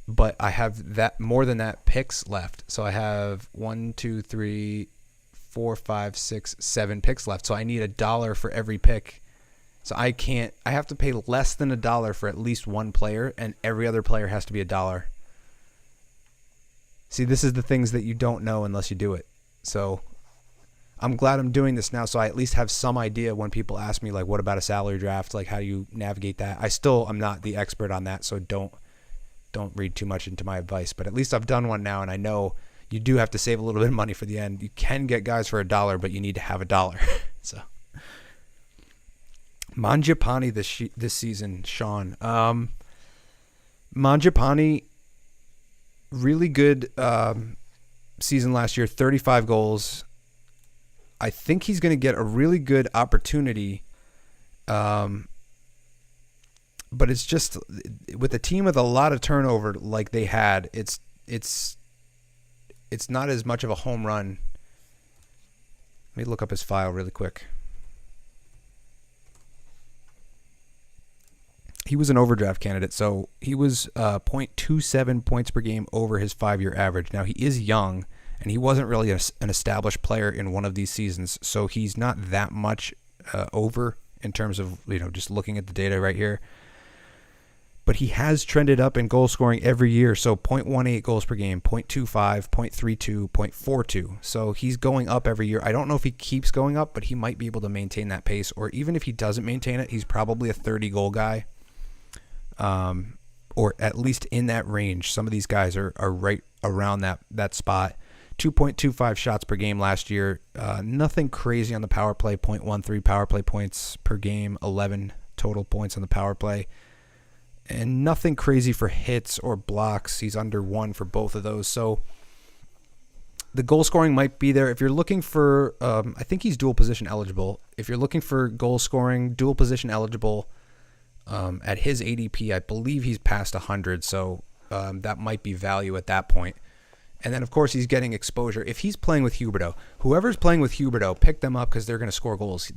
but I have that more than that picks left. So I have 1, 2, 3, 4, 5, 6, 7 picks left. So I need $1 for every pick. So I have to pay less than $1 for at least one player, and every other player has to be $1. See, this is the things that you don't know unless you do it. So I'm glad I'm doing this now, so I at least have some idea when people ask me, like, what about a salary draft? Like, how do you navigate that? I'm not the expert on that, so don't read too much into my advice. But at least I've done one now, and I know you do have to save a little bit of money for the end. You can get guys for $1, but you need to have $1. So Mangiapane this season, Sean. Mangiapane, really good season last year, 35 goals. I think he's going to get a really good opportunity, but it's just with a team with a lot of turnover like they had, it's not as much of a home run. Let me look up his file really quick. He was an overdraft candidate, so he was 0.27 points per game over his 5-year average. Now, he is young, and he wasn't really an established player in one of these seasons, so he's not that much over in terms of, just looking at the data right here. But he has trended up in goal scoring every year, so 0.18 goals per game, 0.25, 0.32, 0.42. So he's going up every year. I don't know if he keeps going up, but he might be able to maintain that pace, or even if he doesn't maintain it, he's probably a 30-goal guy. Or at least in that range. Some of these guys are right around that spot. 2.25 shots per game last year. Nothing crazy on the power play. 0.13 power play points per game. 11 total points on the power play. And nothing crazy for hits or blocks. He's under 1 for both of those. So the goal scoring might be there. If you're looking for, I think he's dual position eligible. If you're looking for goal scoring, dual position eligible, at his ADP, I believe he's past 100, so that might be value at that point. And then, of course, he's getting exposure. If he's playing with Huberdeau, whoever's playing with Huberdeau, pick them up because they're going to score goals.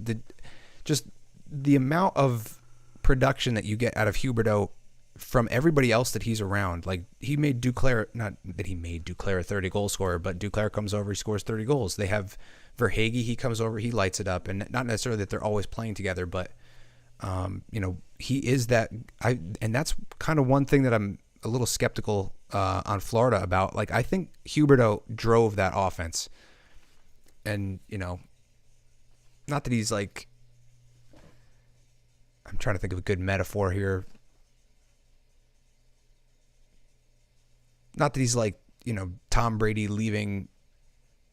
The amount of production that you get out of Huberdeau from everybody else that he's around. Like, he made Duclair, not that he made Duclair a 30-goal scorer, but Duclair comes over, he scores 30 goals. They have Verhaeghe, he comes over, he lights it up. And not necessarily that they're always playing together, but he is that. And that's kind of one thing that I'm a little skeptical on Florida about. Like, I think Huberdeau drove that offense, and not that he's like. I'm trying to think of a good metaphor here. Not that he's like Tom Brady leaving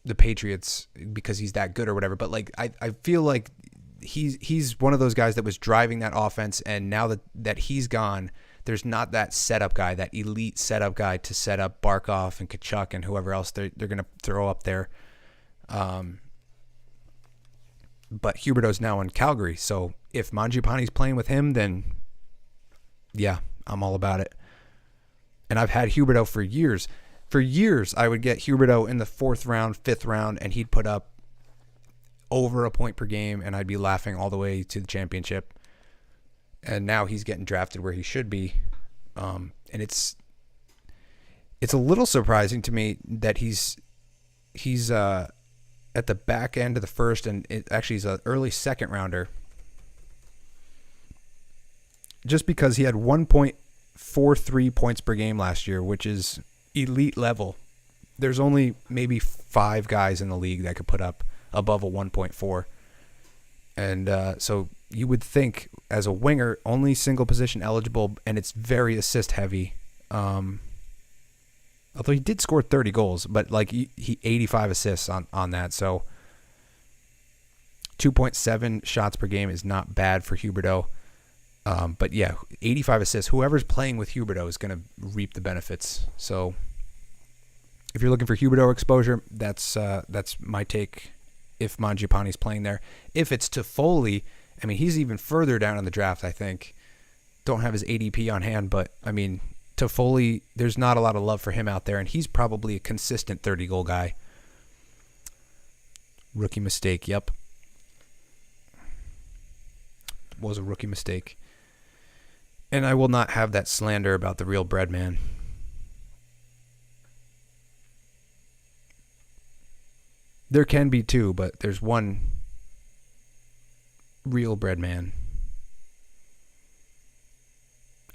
the Patriots because he's that good or whatever, but like I feel like he's one of those guys that was driving that offense, and now that he's gone, there's not that setup guy, that elite setup guy to set up Barkov and Kachuk and whoever else they're going to throw up there. But Huberdeau's now in Calgary, so if Mangiapane's playing with him, then yeah, I'm all about it. And I've had Huberdeau for years. For years, I would get Huberdeau in the 4th round, 5th round, and he'd put up over a point per game, and I'd be laughing all the way to the championship. And now he's getting drafted where he should be. And it's a little surprising to me that he's at the back end of the first, and actually he's an early 2nd rounder. Just because he had 1.43 points per game last year, which is elite level. There's only maybe 5 guys in the league that could put up above a 1.4. And so you would think as a winger, only single position eligible, and it's very assist heavy. Although he did score 30 goals, but like he 85 assists on that. So 2.7 shots per game is not bad for Huberdeau. But yeah, 85 assists. Whoever's playing with Huberdeau is going to reap the benefits. So if you're looking for Huberdeau exposure, that's my take. If Mangiapane's playing there, if it's Toffoli I mean, he's even further down in the draft, I think. Don't have his ADP on hand, but, I mean, Toffoli, there's not a lot of love for him out there, and he's probably a consistent 30-goal guy. Rookie mistake, yep. Was a rookie mistake. And I will not have that slander about the real bread man. There can be two, but there's one real bread man.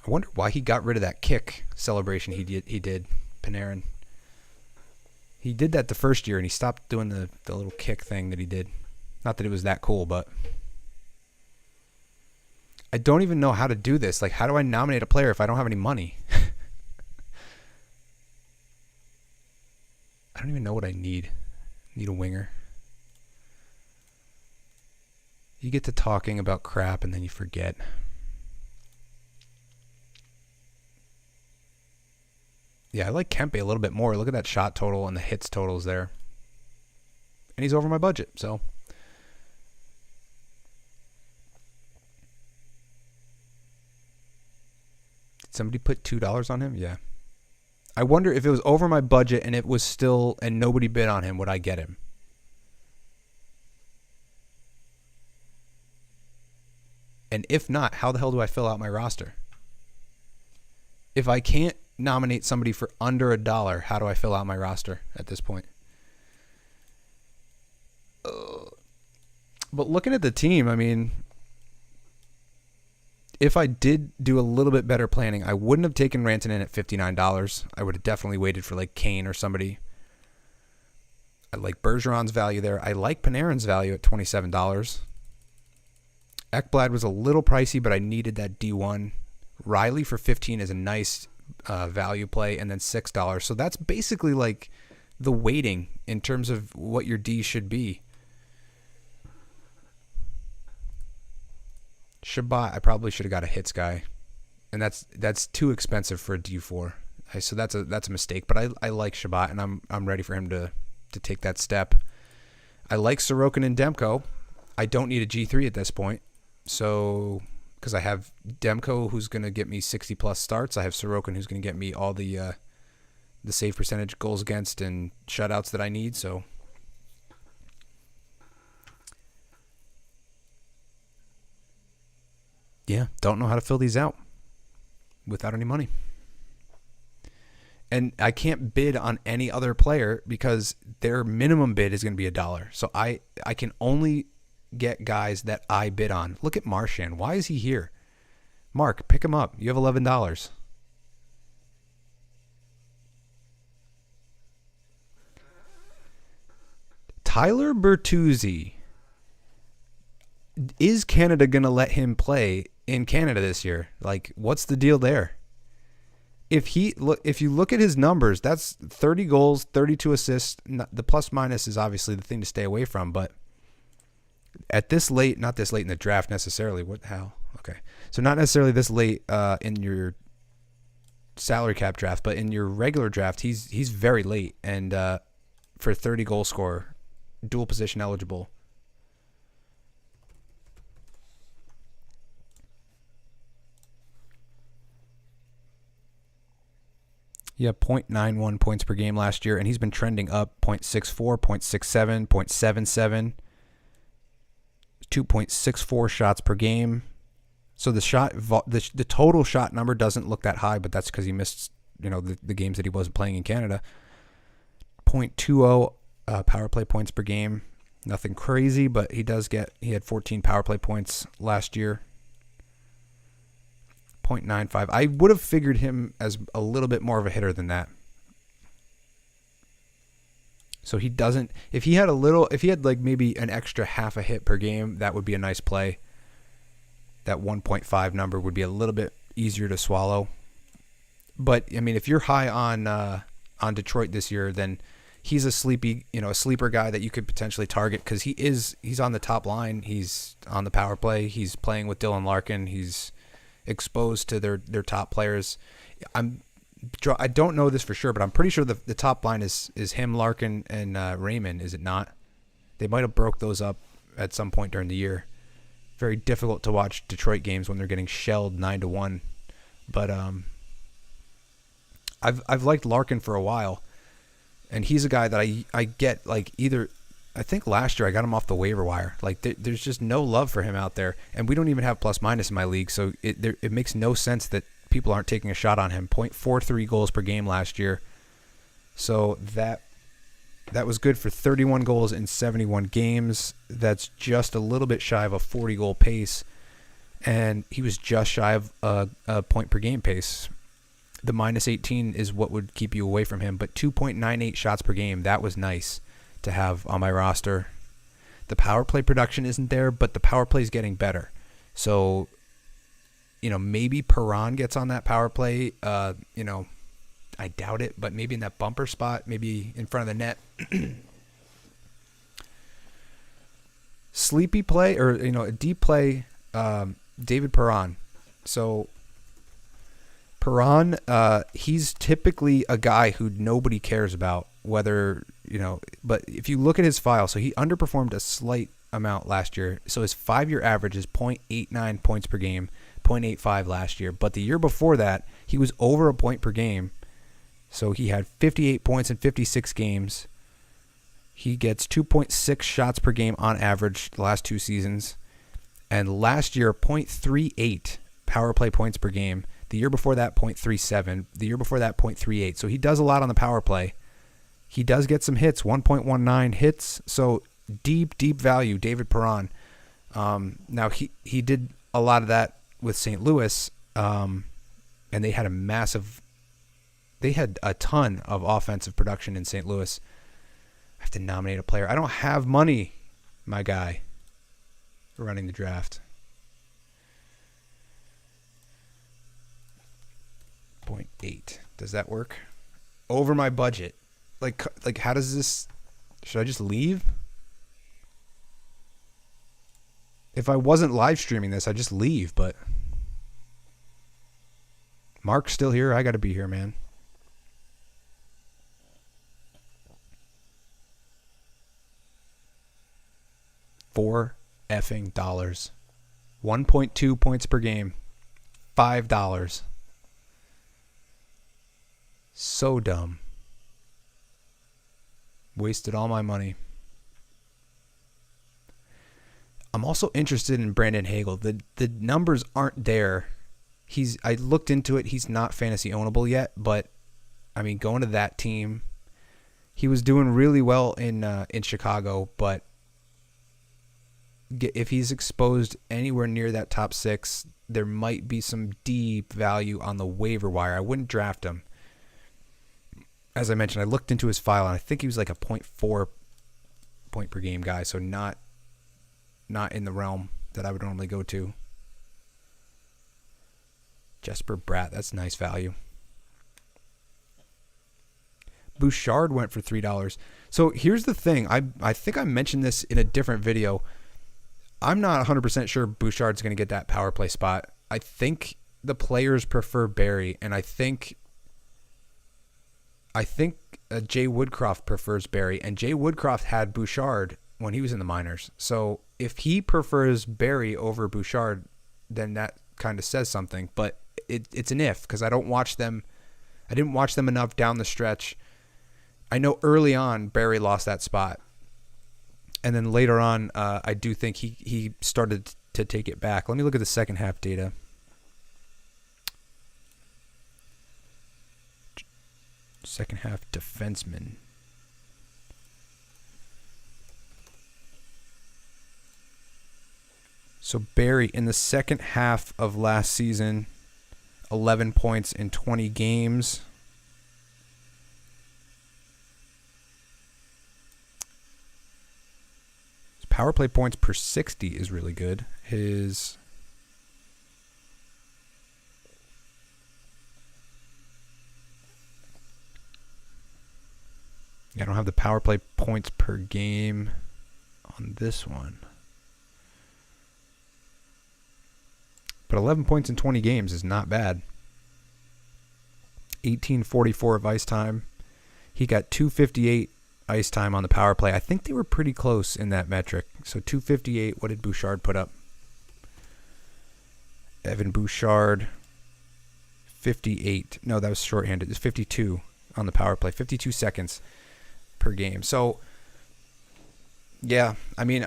I wonder why he got rid of that kick celebration he did, Panarin. He did that the first year, and he stopped doing the little kick thing that he did. Not that it was that cool, but I don't even know how to do this. Like, how do I nominate a player if I don't have any money? I don't even know what I need. Need a winger. You get to talking about crap and then you forget. Yeah, I like Kempe a little bit more. Look at that shot total and the hits totals there. And he's over my budget, so. Did somebody put $2 on him? Yeah. I wonder if it was over my budget and it was still, and nobody bid on him, would I get him? And if not, how the hell do I fill out my roster? If I can't nominate somebody for under $1, how do I fill out my roster at this point? But looking at the team, I mean, if I did do a little bit better planning, I wouldn't have taken Rantanen at $59. I would have definitely waited for like Kane or somebody. I like Bergeron's value there. I like Panarin's value at $27. Ekblad was a little pricey, but I needed that D1. Riley for $15 is a nice value play, and then $6. So that's basically like the weighting in terms of what your D should be. Shabbat, I probably should have got a hits guy, and that's too expensive for a D4. So that's a mistake. But I like Shabbat, and I'm ready for him to take that step. I like Sorokin and Demko. I don't need a G3 at this point, so because I have Demko who's going to get me 60 plus starts. I have Sorokin who's going to get me all the save percentage, goals against, and shutouts that I need. So. Yeah, don't know how to fill these out without any money. And I can't bid on any other player because their minimum bid is going to be $1. So I can only get guys that I bid on. Look at Marchand. Why is he here? Mark, pick him up. You have $11. Tyler Bertuzzi. Is Canada going to let him play in Canada this year? Like, what's the deal there? If you look at his numbers, that's 30 goals, 32 assists. The plus minus is obviously the thing to stay away from, but at this late, not this late in the draft necessarily. What the hell? Okay. So not necessarily this late in your salary cap draft, but in your regular draft, he's very late, and for 30 goal scorer, dual position eligible. Yeah, 0.91 points per game last year, and he's been trending up 0.64, 0.67, 0.77, 2.64 shots per game. So the total shot number doesn't look that high, but that's because he missed the games that he wasn't playing in Canada. 0.20 power play points per game. Nothing crazy, but he had 14 power play points last year. 0.95. I would have figured him as a little bit more of a hitter than that. So he doesn't. If he had like maybe an extra half a hit per game, that would be a nice play. That 1.5 number would be a little bit easier to swallow. But I mean, if you're high on Detroit this year, then he's a sleeper guy that you could potentially target because he's on the top line. He's on the power play. He's playing with Dylan Larkin. He's exposed to their top players. I don't know this for sure, but I'm pretty sure the top line is him, Larkin, and Raymond. Is it not? They might have broke those up at some point during the year. very difficult to watch Detroit games when they're getting shelled 9-1. But I've liked Larkin for a while, and he's a guy that I get like either. I think last year I got him off the waiver wire. Like there's just no love for him out there, and we don't even have plus minus in my league, so it makes no sense that people aren't taking a shot on him. 0.43 goals per game last year, so that was good for 31 goals in 71 games. That's just a little bit shy of a 40 goal pace, and he was just shy of a point per game pace. The minus 18 is what would keep you away from him, but 2.98 shots per game, that was nice to have on my roster. The power play production isn't there, but the power play is getting better. So, maybe Perron gets on that power play. I doubt it, but maybe in that bumper spot, maybe in front of the net. Sleepy play or, a deep play, David Perron. So Perron, he's typically a guy who nobody cares about, whether, but if you look at his file, so he underperformed a slight amount last year. So his 5-year average is 0.89 points per game, 0.85 last year. But the year before that, he was over a point per game. So he had 58 points in 56 games. He gets 2.6 shots per game on average the last 2 seasons. And last year, 0.38 power play points per game. The year before that, 0.37. The year before that, 0.38. So he does a lot on the power play. He does get some hits, 1.19 hits. So deep value, David Perron. Now, he did a lot of that with St. Louis, and they had a ton of offensive production in St. Louis. I have to nominate a player. I don't have money, my guy, for running the draft. 0.8. Does that work? Over my budget. Like how does this... Should I just leave? If I wasn't live streaming this, I'd just leave, but... Mark's still here. I got to be here, man. $4 effing dollars. 1.2 points per game. $5. So dumb. Wasted all my money. I'm also interested in Brandon Hegel. The numbers aren't there. I looked into it. He's not fantasy ownable yet, but I mean, going to that team, he was doing really well in Chicago, but if he's exposed anywhere near that top 6, there might be some deep value on the waiver wire. I wouldn't draft him. As I mentioned, I looked into his file, and I think he was like a 0.4 point per game guy, so not in the realm that I would normally go to. Jesper Bratt, that's nice value. Bouchard went for $3. So here's the thing. I think I mentioned this in a different video. I'm not 100% sure Bouchard's going to get that power play spot. I think the players prefer Barry, and I think Jay Woodcroft prefers Barry, and Jay Woodcroft had Bouchard when he was in the minors. So if he prefers Barry over Bouchard, then that kind of says something. But it's an if, because I don't watch them. I didn't watch them enough down the stretch. I know early on Barry lost that spot, and then later on, I do think he started to take it back. Let me look at the second half data. Second half defenseman. So Barry in the second half of last season, 11 points in 20 games. His power play points per 60 is really good. I don't have the power play points per game on this one. But 11 points in 20 games is not bad. 1844 of ice time. He got 258 ice time on the power play. I think they were pretty close in that metric. So 258, what did Bouchard put up? Evan Bouchard, 58. No, that was shorthanded. It's 52 on the power play. 52 seconds per game. So, yeah, I mean,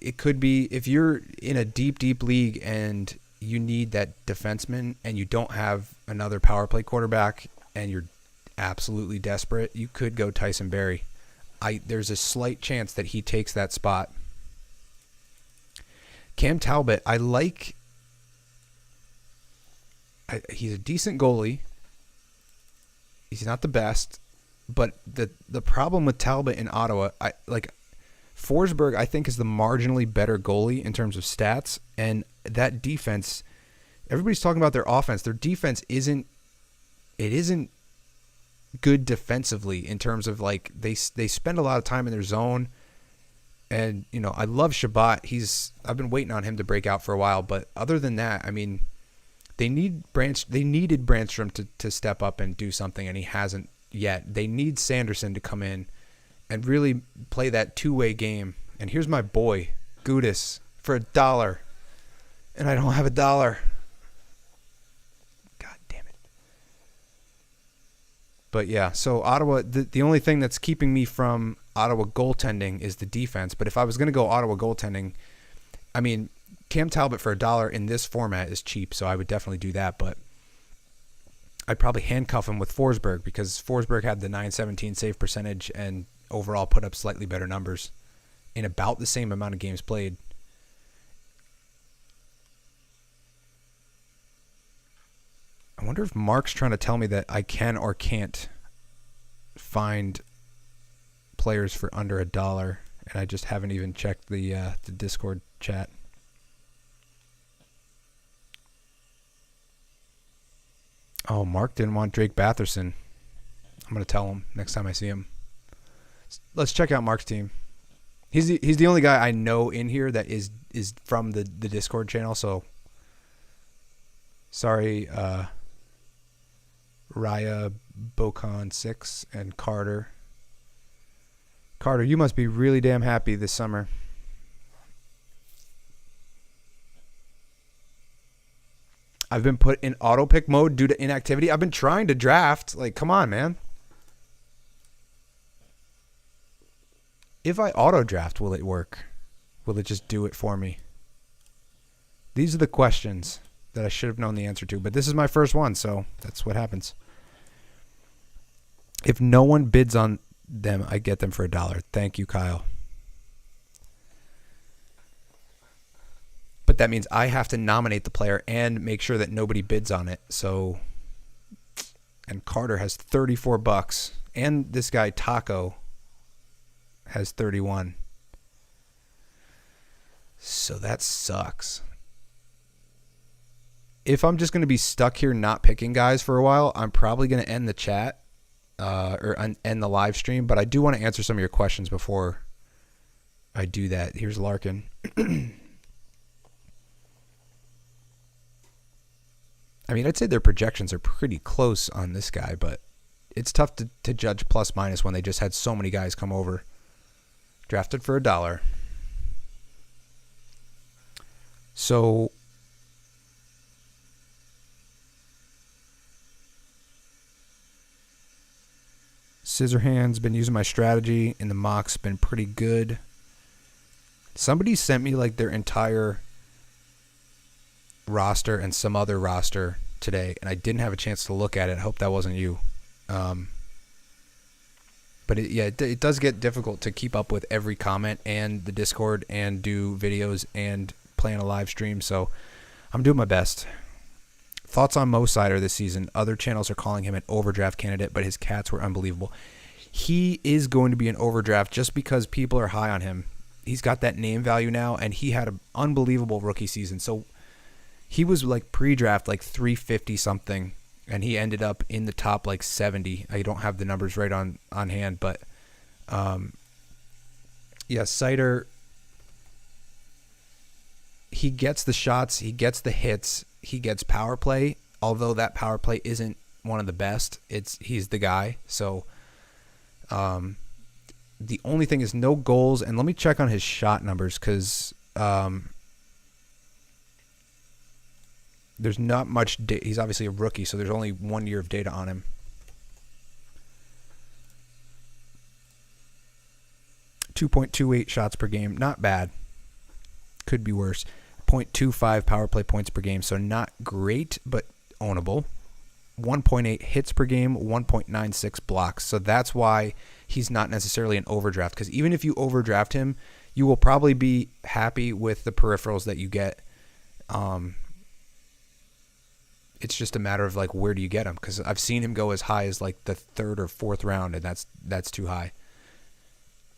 it could be if you're in a deep league and you need that defenseman and you don't have another power play quarterback and you're absolutely desperate, you could go Tyson Barrie. There's a slight chance that he takes that spot. Cam Talbot, he's a decent goalie. He's not the best, but the problem with Talbot in Ottawa, Forsberg, I think, is the marginally better goalie in terms of stats, and that defense, everybody's talking about their offense. Their defense isn't good defensively in terms of like they spend a lot of time in their zone. And, you know, I love Shabbat. I've been waiting on him to break out for a while, but other than that, I mean, they needed Brandstrom to step up and do something, and he hasn't yet. They need Sanderson to come in and really play that two-way game. And here's my boy, Gudis, for $1. And I don't have $1. God damn it. But yeah, so Ottawa, the only thing that's keeping me from Ottawa goaltending is the defense. But if I was going to go Ottawa goaltending, I mean, Cam Talbot for $1 in this format is cheap, so I would definitely do that. But I'd probably handcuff him with Forsberg because Forsberg had the .917 save percentage and overall put up slightly better numbers in about the same amount of games played. I wonder if Mark's trying to tell me that I can or can't find players for under $1, and I just haven't even checked the Discord chat. Oh, Mark didn't want Drake Batherson. I'm going to tell him next time I see him. Let's check out Mark's team. He's the only guy I know in here that is from the Discord channel, so sorry, Raya, Bocon 6, and Carter. Carter, you must be really damn happy this summer. I've been put in auto pick mode due to inactivity. I've been trying to draft. Like, come on, man. If I auto draft, will it work? Will it just do it for me? These are the questions that I should have known the answer to, but this is my first one, so that's what happens. If no one bids on them, I get them for $1. Thank you, Kyle. But that means I have to nominate the player and make sure that nobody bids on it. So, and Carter has $34, and this guy Taco has 31. So that sucks. If I'm just going to be stuck here not picking guys for a while, I'm probably going to end the chat or end the live stream. But I do want to answer some of your questions before I do that. Here's Larkin. I mean, I'd say their projections are pretty close on this guy, but it's tough to judge plus minus when they just had so many guys come over. Drafted for $1. So Scissorhands, been using my strategy in the mocks, been pretty good. Somebody sent me like their entire roster and some other roster today, and I didn't have a chance to look at it. I hope that wasn't you. But it does get difficult to keep up with every comment and the Discord and do videos and plan a live stream, so I'm doing my best. Thoughts on Mo Sider this season? Other channels are calling him an overdraft candidate, but his cats were unbelievable. He is going to be an overdraft just because people are high on him. He's got that name value now, and he had an unbelievable rookie season. So he was like pre-draft like 350 something, and he ended up in the top like 70. I don't have the numbers right on hand, but yeah, Sider, he gets the shots, he gets the hits, he gets power play, although that power play isn't one of the best. He's the guy. So the only thing is no goals, and let me check on his shot numbers because there's not much data. He's obviously a rookie, so there's only 1 year of data on him. 2.28 shots per game, not bad. Could be worse. 0.25 power play points per game, so not great, but ownable. 1.8 hits per game, 1.96 blocks. So that's why he's not necessarily an overdraft, because even if you overdraft him, you will probably be happy with the peripherals that you get. It's just a matter of like, where do you get him? Because I've seen him go as high as like the 3rd or 4th round, and that's too high.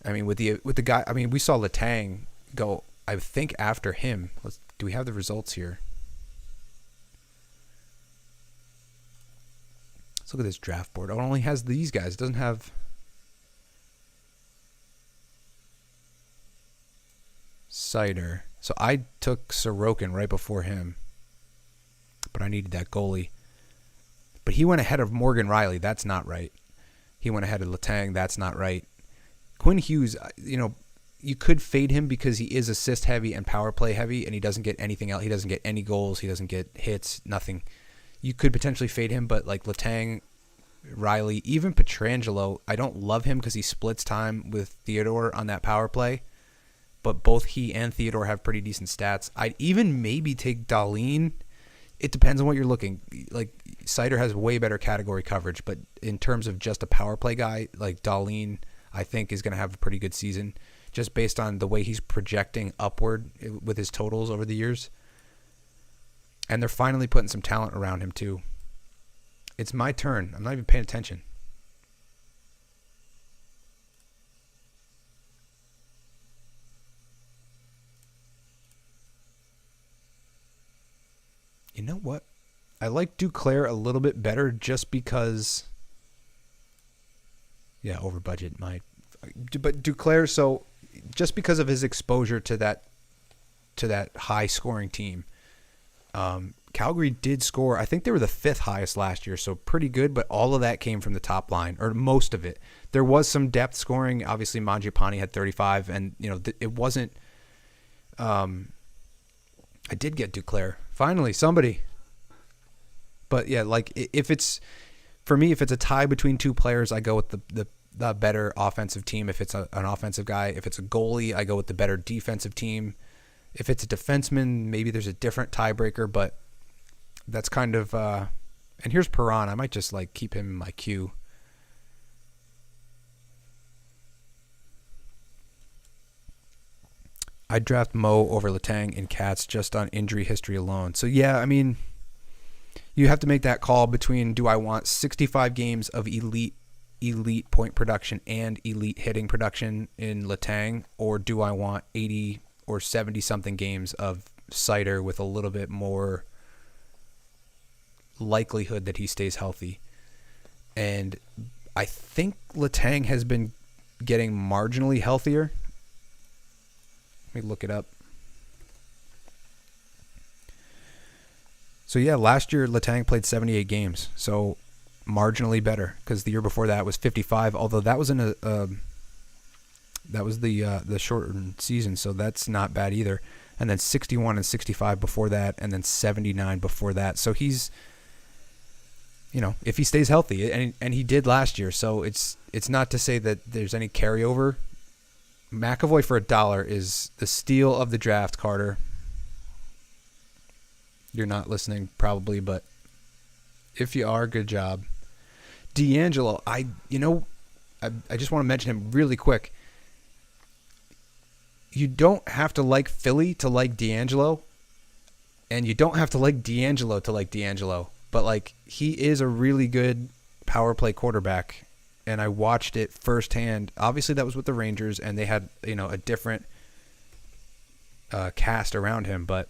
I mean, with the guy, I mean, we saw Letang go, I think, after him. Do we have the results here? Let's look at this draft board. It only has these guys. It doesn't have Sider. So I took Sorokin right before him, but I needed that goalie. But he went ahead of Morgan Riley. That's not right. He went ahead of Letang. That's not right. Quinn Hughes, you could fade him because he is assist heavy and power play heavy, and he doesn't get anything else. He doesn't get any goals. He doesn't get hits, nothing. You could potentially fade him, but like Letang, Riley, even Pietrangelo, I don't love him because he splits time with Theodore on that power play, but both he and Theodore have pretty decent stats. I'd even maybe take Dahlin. It depends on what you're looking. Like, Sider has way better category coverage, but in terms of just a power play guy, like Dahlin, I think is going to have a pretty good season just based on the way he's projecting upward with his totals over the years. And they're finally putting some talent around him too. It's my turn. I'm not even paying attention. You know what? I like Duclair a little bit better just because... Yeah, over budget. But Duclair, so just because of his exposure to that high scoring team, Calgary did score. I think they were the 5th highest last year, so pretty good. But all of that came from the top line, or most of it. There was some depth scoring. Obviously, Mangiapane had 35, and it wasn't. I did get Duclair finally, somebody. But yeah, like if it's a tie between two players, I go with the better offensive team. If it's an offensive guy, if it's a goalie, I go with the better defensive team. If it's a defenseman, maybe there's a different tiebreaker, but that's kind of and here's Perron. I might just like keep him in my queue. I'd draft Mo over Letang and Katz just on injury history alone. So yeah, I mean, you have to make that call between, do I want 65 games of elite point production and elite hitting production in Letang, or do I want 80 or 70 something games of Sider with a little bit more likelihood that he stays healthy? And I think Letang has been getting marginally healthier. Let me look it up. So yeah, last year Letang played 78 games, so marginally better, because the year before that was 55. Although that was the shortened season, so that's not bad either. And then 61 and 65 before that, and then 79 before that. So he's, if he stays healthy, and he did last year, so it's not to say that there's any carryover. McAvoy for $1 is the steal of the draft, Carter. You're not listening probably, but if you are, good job. D'Angelo, I just want to mention him really quick. You don't have to like Philly to like D'Angelo, and you don't have to like D'Angelo to like D'Angelo, but like, he is a really good power play quarterback. And I watched it firsthand. Obviously, that was with the Rangers, and they had a different cast around him. But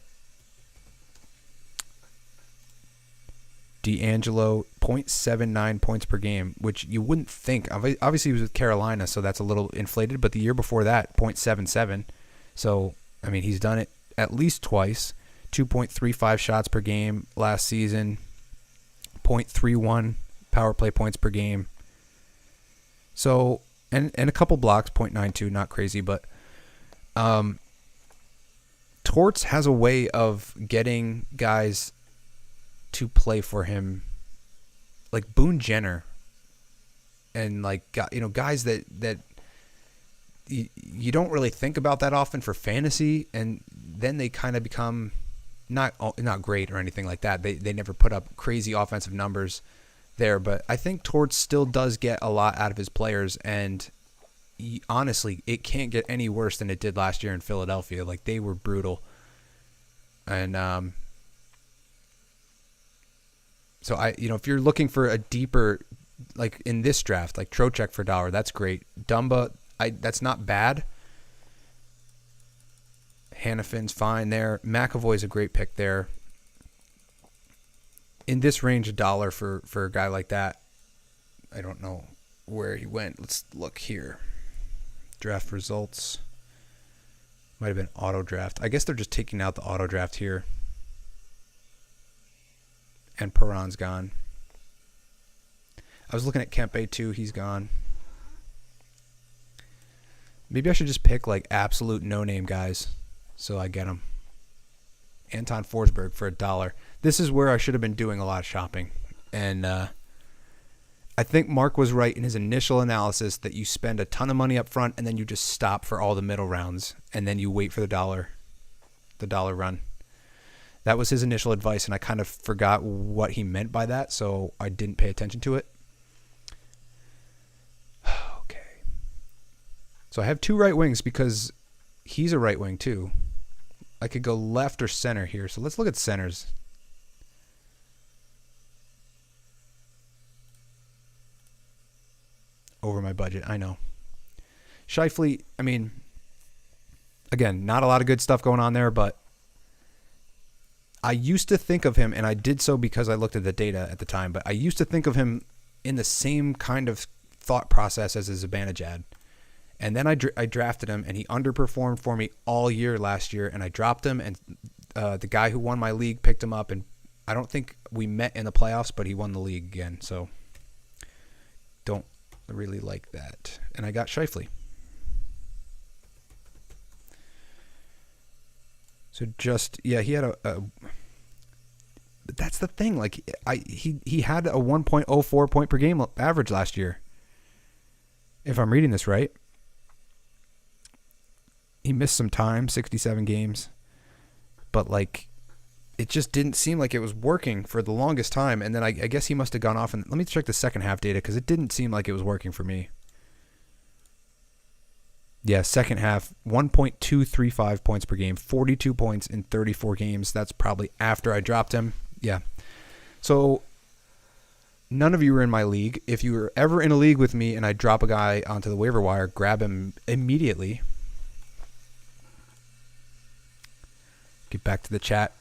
D'Angelo, 0.79 points per game, which you wouldn't think. Obviously, he was with Carolina, so that's a little inflated. But the year before that, 0.77. So, I mean, he's done it at least twice. 2.35 shots per game last season. 0.31 power play points per game. So, and a couple blocks, 0.92, not crazy, but Torts has a way of getting guys to play for him, like Boone Jenner, and like guys that you don't really think about that often for fantasy, and then they kind of become not great or anything like that. They never put up crazy offensive numbers there, but I think Torts still does get a lot out of his players, and honestly, it can't get any worse than it did last year in Philadelphia. Like, they were brutal. And so if you're looking for a deeper, like in this draft, like Trocheck for $1, that's great. Dumba, that's not bad. Hannafin's fine there. McAvoy's a great pick there. In this range, $1 for a guy like that. I don't know where he went. Let's look here. Draft results. Might have been auto draft. I guess they're just taking out the auto draft here. And Perron's gone. I was looking at Kempe too. He's gone. Maybe I should just pick like absolute no-name guys so I get them. Anton Forsberg for $1. This is where I should have been doing a lot of shopping. And I think Mark was right in his initial analysis that you spend a ton of money up front and then you just stop for all the middle rounds and then you wait for the dollar run. That was his initial advice, and I kind of forgot what he meant by that, so I didn't pay attention to it. Okay. So I have 2 right wings because he's a right wing too. I could go left or center here, so let's look at centers. Over my budget, I know. Scheifele, I mean, again, not a lot of good stuff going on there, but I used to think of him, and I did so because I looked at the data at the time, but I used to think of him in the same kind of thought process as a Zibanejad. And then I drafted him, and he underperformed for me all year last year, and I dropped him, and the guy who won my league picked him up, and I don't think we met in the playoffs, but he won the league again, so don't really like that. And I got Scheifele. So he had but that's the thing. Like he had a 1.04 point per game average last year. If I'm reading this right. He missed some time, 67 games. But like it just didn't seem like it was working for the longest time. And then I guess he must have gone off. And let me check the second half data because it didn't seem like it was working for me. Yeah, second half, 1.235 points per game, 42 points in 34 games. That's probably after I dropped him. Yeah. So none of you are in my league. If you were ever in a league with me and I drop a guy onto the waiver wire, grab him immediately. Get back to the chat.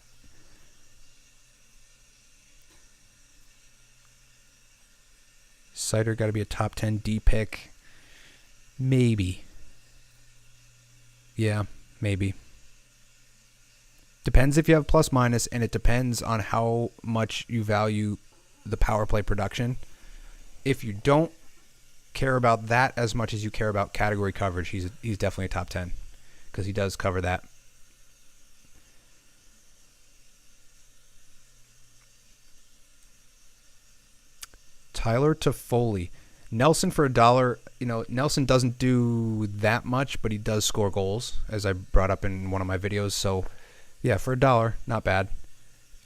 Sider got to be a top 10 D pick. Maybe. Yeah, maybe. Depends if you have plus minus, and it depends on how much you value the power play production. If you don't care about that as much as you care about category coverage, he's definitely a top 10 because he does cover that. Tyler Toffoli. Nelson for $1. Nelson doesn't do that much, but he does score goals, as I brought up in one of my videos. So, yeah, for $1, not bad.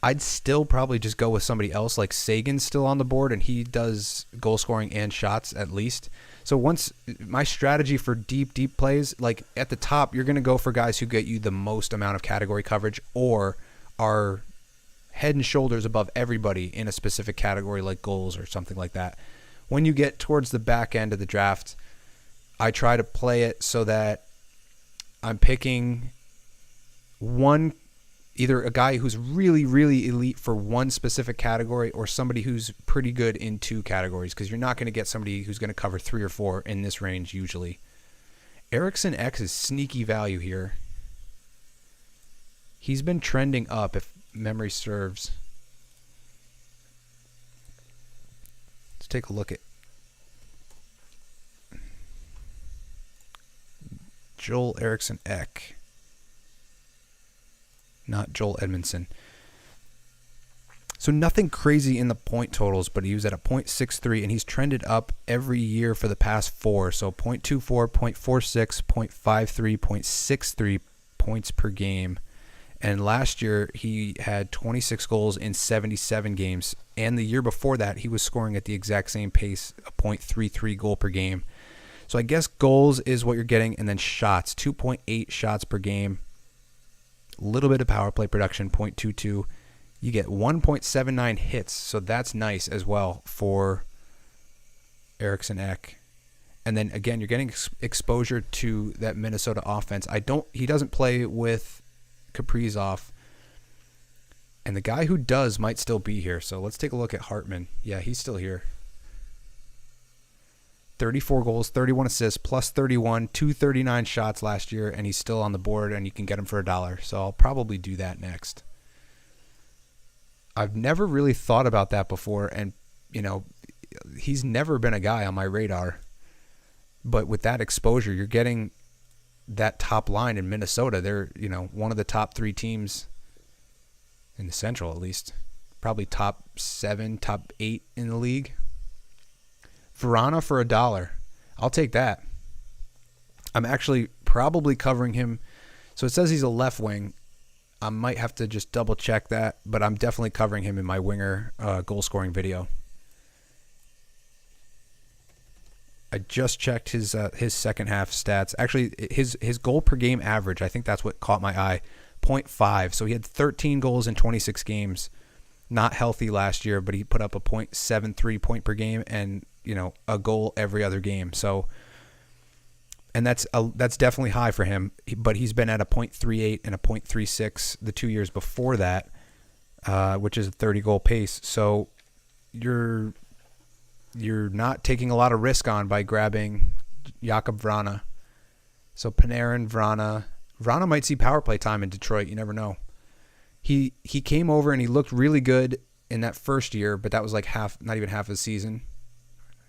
I'd still probably just go with somebody else. Like Sagan's still on the board, and he does goal scoring and shots at least. So once my strategy for deep plays, like at the top, you're going to go for guys who get you the most amount of category coverage or are head and shoulders above everybody in a specific category, like goals or something like that. When you get towards the back end of the draft, I try to play it so that I'm picking either a guy who's really, really elite for one specific category or somebody who's pretty good in 2 categories, because you're not going to get somebody who's going to cover 3 or 4 in this range usually. Eriksson X is sneaky value here. He's been trending up if memory serves. Let's take a look at Joel Eriksson Ek. Not Joel Edmondson. So nothing crazy in the point totals, but he was at a .63, and he's trended up every year for the past 4. So .24, .46, .53, .63 points per game. And last year, he had 26 goals in 77 games. And the year before that, he was scoring at the exact same pace, a .33 goal per game. So I guess goals is what you're getting, and then shots, 2.8 shots per game. A little bit of power play production, .22. You get 1.79 hits, so that's nice as well for Eriksson Ek. And then again, you're getting exposure to that Minnesota offense. He doesn't play with Kaprizov, and the guy who does might still be here. So let's take a look at Hartman. Yeah, he's still here. 34 goals, 31 assists, plus 31, 239 shots last year, and he's still on the board, and you can get him for $1. So I'll probably do that next. I've never really thought about that before, and, he's never been a guy on my radar. But with that exposure, you're getting that top line in Minnesota. They're, one of the top 3 teams in the Central, at least. Probably top 7, top 8 in the league. Vrana for $1. I'll take that. I'm actually probably covering him. So it says he's a left wing. I might have to just double check that, but I'm definitely covering him in my winger goal scoring video. I just checked his second half stats. Actually, his goal per game average, I think that's what caught my eye, 0.5. So he had 13 goals in 26 games. Not healthy last year, but he put up a .73 point per game and, a goal every other game. So, and that's definitely high for him, but he's been at a .38 and a .36 the 2 years before that, which is a 30-goal pace. So you're not taking a lot of risk on by grabbing Jakub Vrana. So Panarin, Vrana might see power play time in Detroit. You never know. He came over and he looked really good in that first year, but that was like not even half of the season,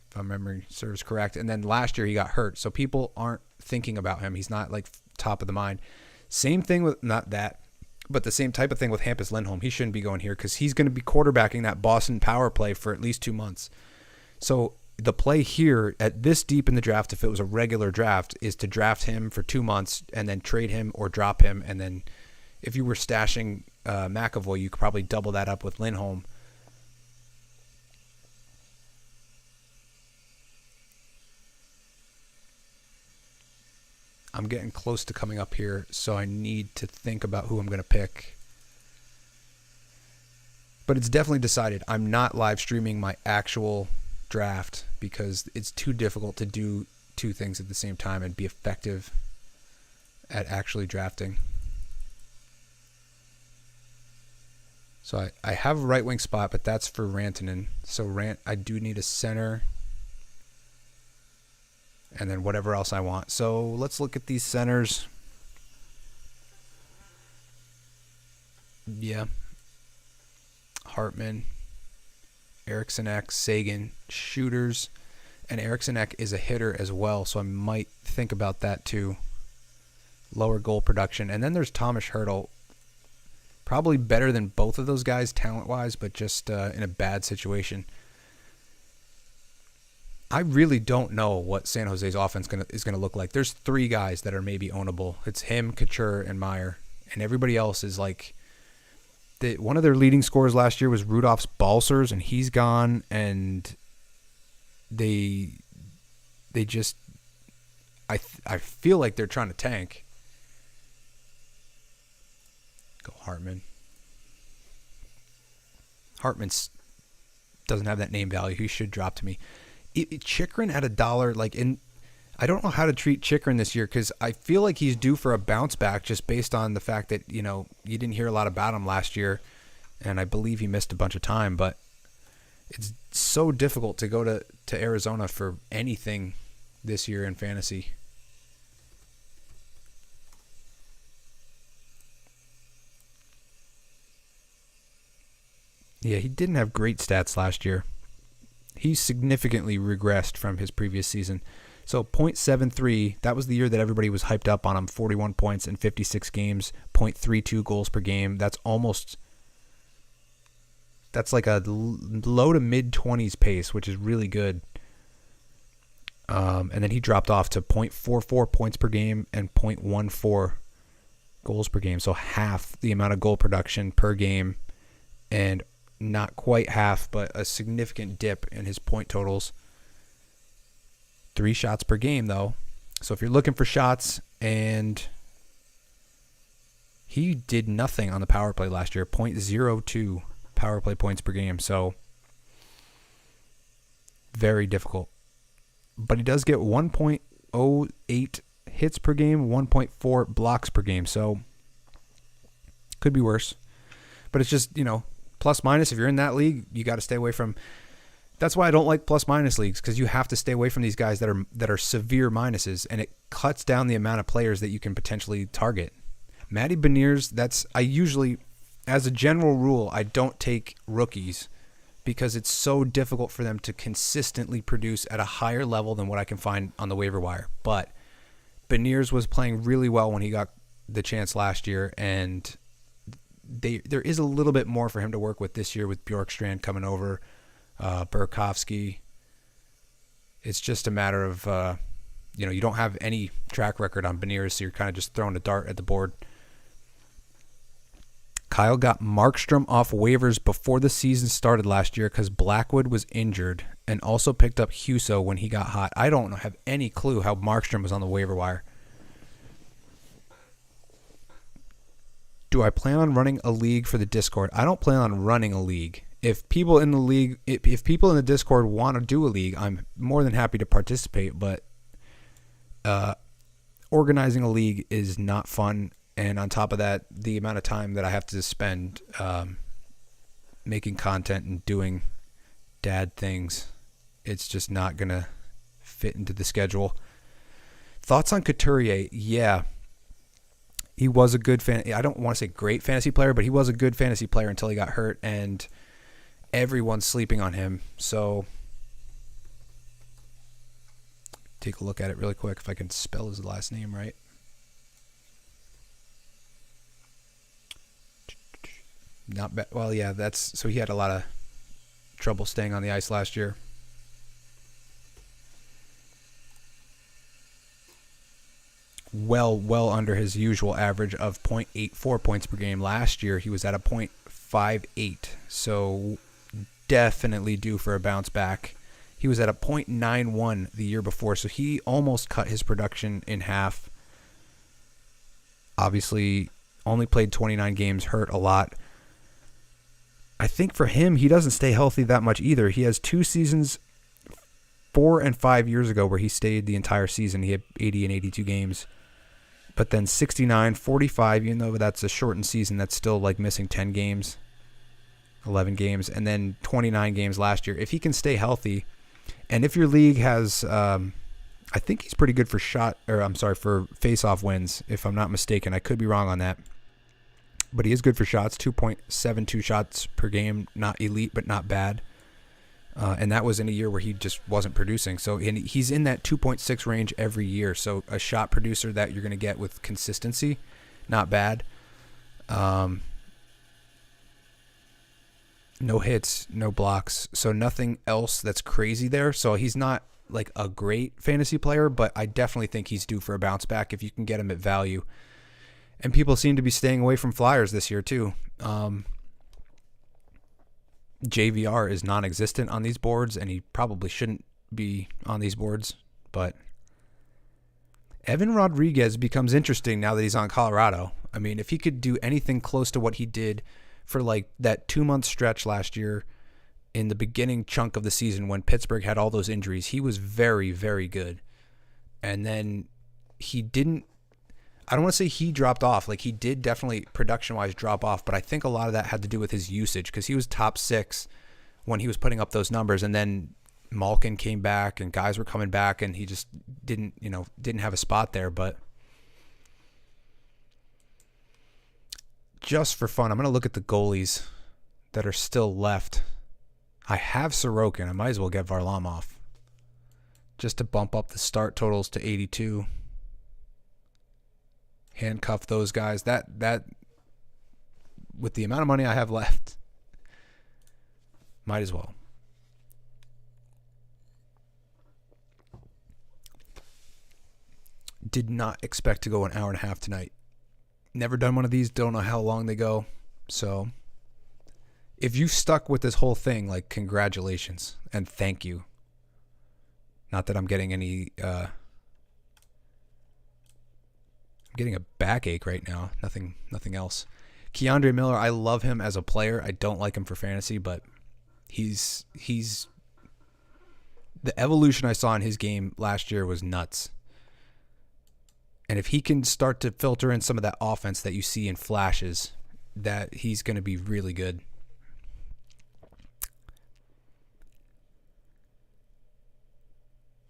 if my memory serves correct. And then last year he got hurt, so people aren't thinking about him. He's not like top of the mind. Same thing with, not that, but the same type of thing with Hampus Lindholm. He shouldn't be going here because he's going to be quarterbacking that Boston power play for at least 2 months. So the play here at this deep in the draft, if it was a regular draft, is to draft him for 2 months and then trade him or drop him. And then if you were stashing McAvoy, you could probably double that up with Lindholm. I'm getting close to coming up here, so I need to think about who I'm going to pick. But it's definitely decided. I'm not live streaming my actual draft because it's too difficult to do 2 things at the same time and be effective at actually drafting. So I have a right wing spot, but that's for Rantanen. So I do need a center. And then whatever else I want. So let's look at these centers. Yeah. Hartman, Eriksson Ek, Sagan, shooters. And Eriksson Ek is a hitter as well, so I might think about that too. Lower goal production. And then there's Thomas Hertl. Probably better than both of those guys talent-wise, but just in a bad situation. I really don't know what San Jose's offense is gonna look like. There's 3 guys that are maybe ownable. It's him, Couture, and Meyer. And everybody else is like... one of their leading scorers last year was Rudolph's Balsers, and he's gone, and they just... I feel like they're trying to tank. Go Hartman. Hartman doesn't have that name value. He should drop to me. Chychrun at $1, I don't know how to treat Chychrun this year because I feel like he's due for a bounce back just based on the fact that, you didn't hear a lot about him last year, and I believe he missed a bunch of time, but it's so difficult to go to Arizona for anything this year in fantasy. Yeah, he didn't have great stats last year. He significantly regressed from his previous season. So .73, that was the year that everybody was hyped up on him. 41 points in 56 games, .32 goals per game. That's That's like a low to mid 20s pace, which is really good. And then he dropped off to 0.44 points per game and 0.14 goals per game. So half the amount of goal production per game, and not quite half, but a significant dip in his point totals. 3 shots per game, though. So if you're looking for shots, and he did nothing on the power play last year, 0.02 power play points per game. So very difficult. But he does get 1.08 hits per game, 1.4 blocks per game. So could be worse. But it's just, plus minus. If you're in that league, you got to stay away from. That's why I don't like plus minus leagues, because you have to stay away from these guys that are severe minuses, and it cuts down the amount of players that you can potentially target. Matty Beniers, I usually, as a general rule, I don't take rookies because it's so difficult for them to consistently produce at a higher level than what I can find on the waiver wire. But Beniers was playing really well when he got the chance last year, and there is a little bit more for him to work with this year with Bjorkstrand coming over, Burakovsky. It's just a matter of, you don't have any track record on Beniers, so you're kind of just throwing a dart at the board. Kyle got Markstrom off waivers before the season started last year because Blackwood was injured, and also picked up Huso when he got hot. I don't have any clue how Markstrom was on the waiver wire. Do I plan on running a league for the Discord? I don't plan on running a league. If people in the league, if people in the Discord want to do a league, I'm more than happy to participate. But organizing a league is not fun, and on top of that, the amount of time that I have to spend making content and doing dad things, it's just not gonna fit into the schedule. Thoughts on Couturier? Yeah. He was a good I don't want to say great fantasy player, but he was a good fantasy player until he got hurt, and everyone's sleeping on him. So take a look at it really quick if I can spell his last name right. Not bad. Well, yeah, so he had a lot of trouble staying on the ice last year. Well under his usual average of 0.84 points per game. Last year, he was at a 0.58, so definitely due for a bounce back. He was at a 0.91 the year before, so he almost cut his production in half. Obviously, only played 29 games, hurt a lot. I think for him, he doesn't stay healthy that much either. He has 2 seasons, 4 and 5 years ago, where he stayed the entire season. He had 80 and 82 games. But then 69, 45, even though that's a shortened season, that's still like missing 10 games, 11 games, and then 29 games last year. If he can stay healthy, and if your league has, I think he's pretty good for for face-off wins, if I'm not mistaken. I could be wrong on that. But he is good for shots, 2.72 shots per game, not elite, but not bad. And that was in a year where he just wasn't producing. So he's in that 2.6 range every year. So a shot producer that you're going to get with consistency, not bad. No hits, no blocks. So nothing else that's crazy there. So he's not like a great fantasy player, but I definitely think he's due for a bounce back if you can get him at value. And people seem to be staying away from Flyers this year too. JVR is non-existent on these boards, and he probably shouldn't be on these boards. But Evan Rodriguez becomes interesting now that he's on Colorado. I mean, if he could do anything close to what he did for like that 2-month stretch last year in the beginning chunk of the season when Pittsburgh had all those injuries, he was very, very good. And then he didn't, I don't want to say he dropped off. Like, he did definitely production-wise drop off, but I think a lot of that had to do with his usage, because he was top 6 when he was putting up those numbers, and then Malkin came back and guys were coming back, and he just didn't have a spot there. But just for fun, I'm going to look at the goalies that are still left. I have Sorokin. I might as well get Varlamov just to bump up the start totals to 82. Handcuff those guys. That with the amount of money I have left, Might as well. Did not expect to go an hour and a half tonight. Never done one of these. Don't know how long they go. So if you stuck with this whole thing, like, congratulations and thank you. Not that I'm getting any, I'm getting a backache right now. Nothing else. Keandre Miller, I love him as a player. I don't like him for fantasy, but he's the evolution I saw in his game last year was nuts. And if he can start to filter in some of that offense that you see in flashes, that he's going to be really good.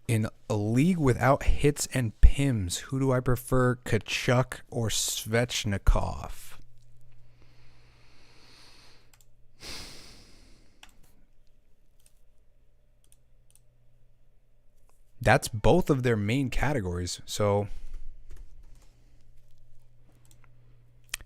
In a league without hits and PIMs, who do I prefer, Tkachuk or Svechnikov? That's both of their main categories. So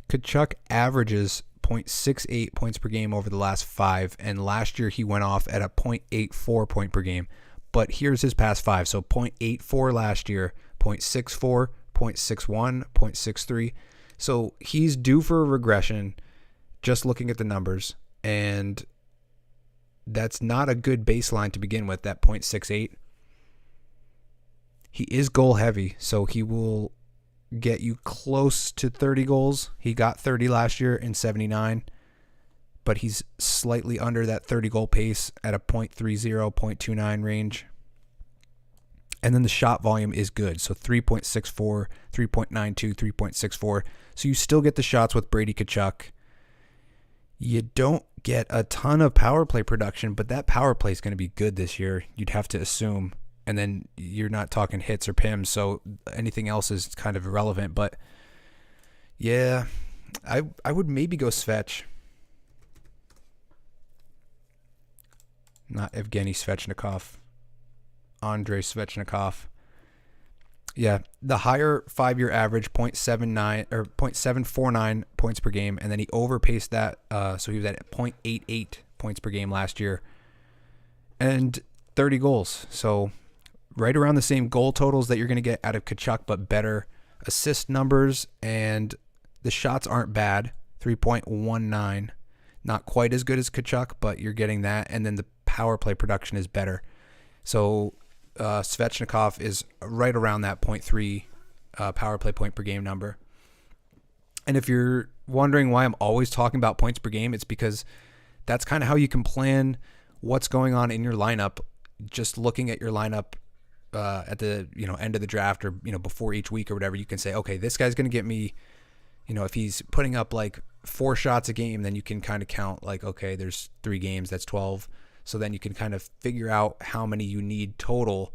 Tkachuk averages 0.68 points per game over the last 5, and last year he went off at a 0.84 point per game. But here's his past 5. So 0.84 last year, 0.64, 0.61, 0.63. So he's due for a regression just looking at the numbers. And that's not a good baseline to begin with, that 0.68. He is goal heavy, so he will get you close to 30 goals. He got 30 last year in 79. But he's slightly under that 30 goal pace at a 0.30, 0.29 range. And then the shot volume is good. So 3.64, 3.92, 3.64. So you still get the shots with Brady Tkachuk. You don't get a ton of power play production, but that power play is going to be good this year, you'd have to assume. And then you're not talking hits or PIMs, so anything else is kind of irrelevant. But yeah, I would maybe go Svech. Not Evgeny Svechnikov. Andrei Svechnikov. Yeah, the higher 5-year average, 0.79 or 0.749 points per game, and then he overpaced that, so he was at 0.88 points per game last year, and 30 goals. So right around the same goal totals that you're going to get out of Tkachuk, but better assist numbers, and the shots aren't bad, 3.19. Not quite as good as Tkachuk, but you're getting that, and then the power play production is better. So Svechnikov is right around that 0.3 power play point per game number. And if you're wondering why I'm always talking about points per game, it's because that's kind of how you can plan what's going on in your lineup. Just looking at your lineup at the end of the draft, or before each week or whatever, you can say, okay, this guy's going to get me, if he's putting up like 4 shots a game, then you can kind of count like, okay, there's 3 games, that's 12. So then you can kind of figure out how many you need total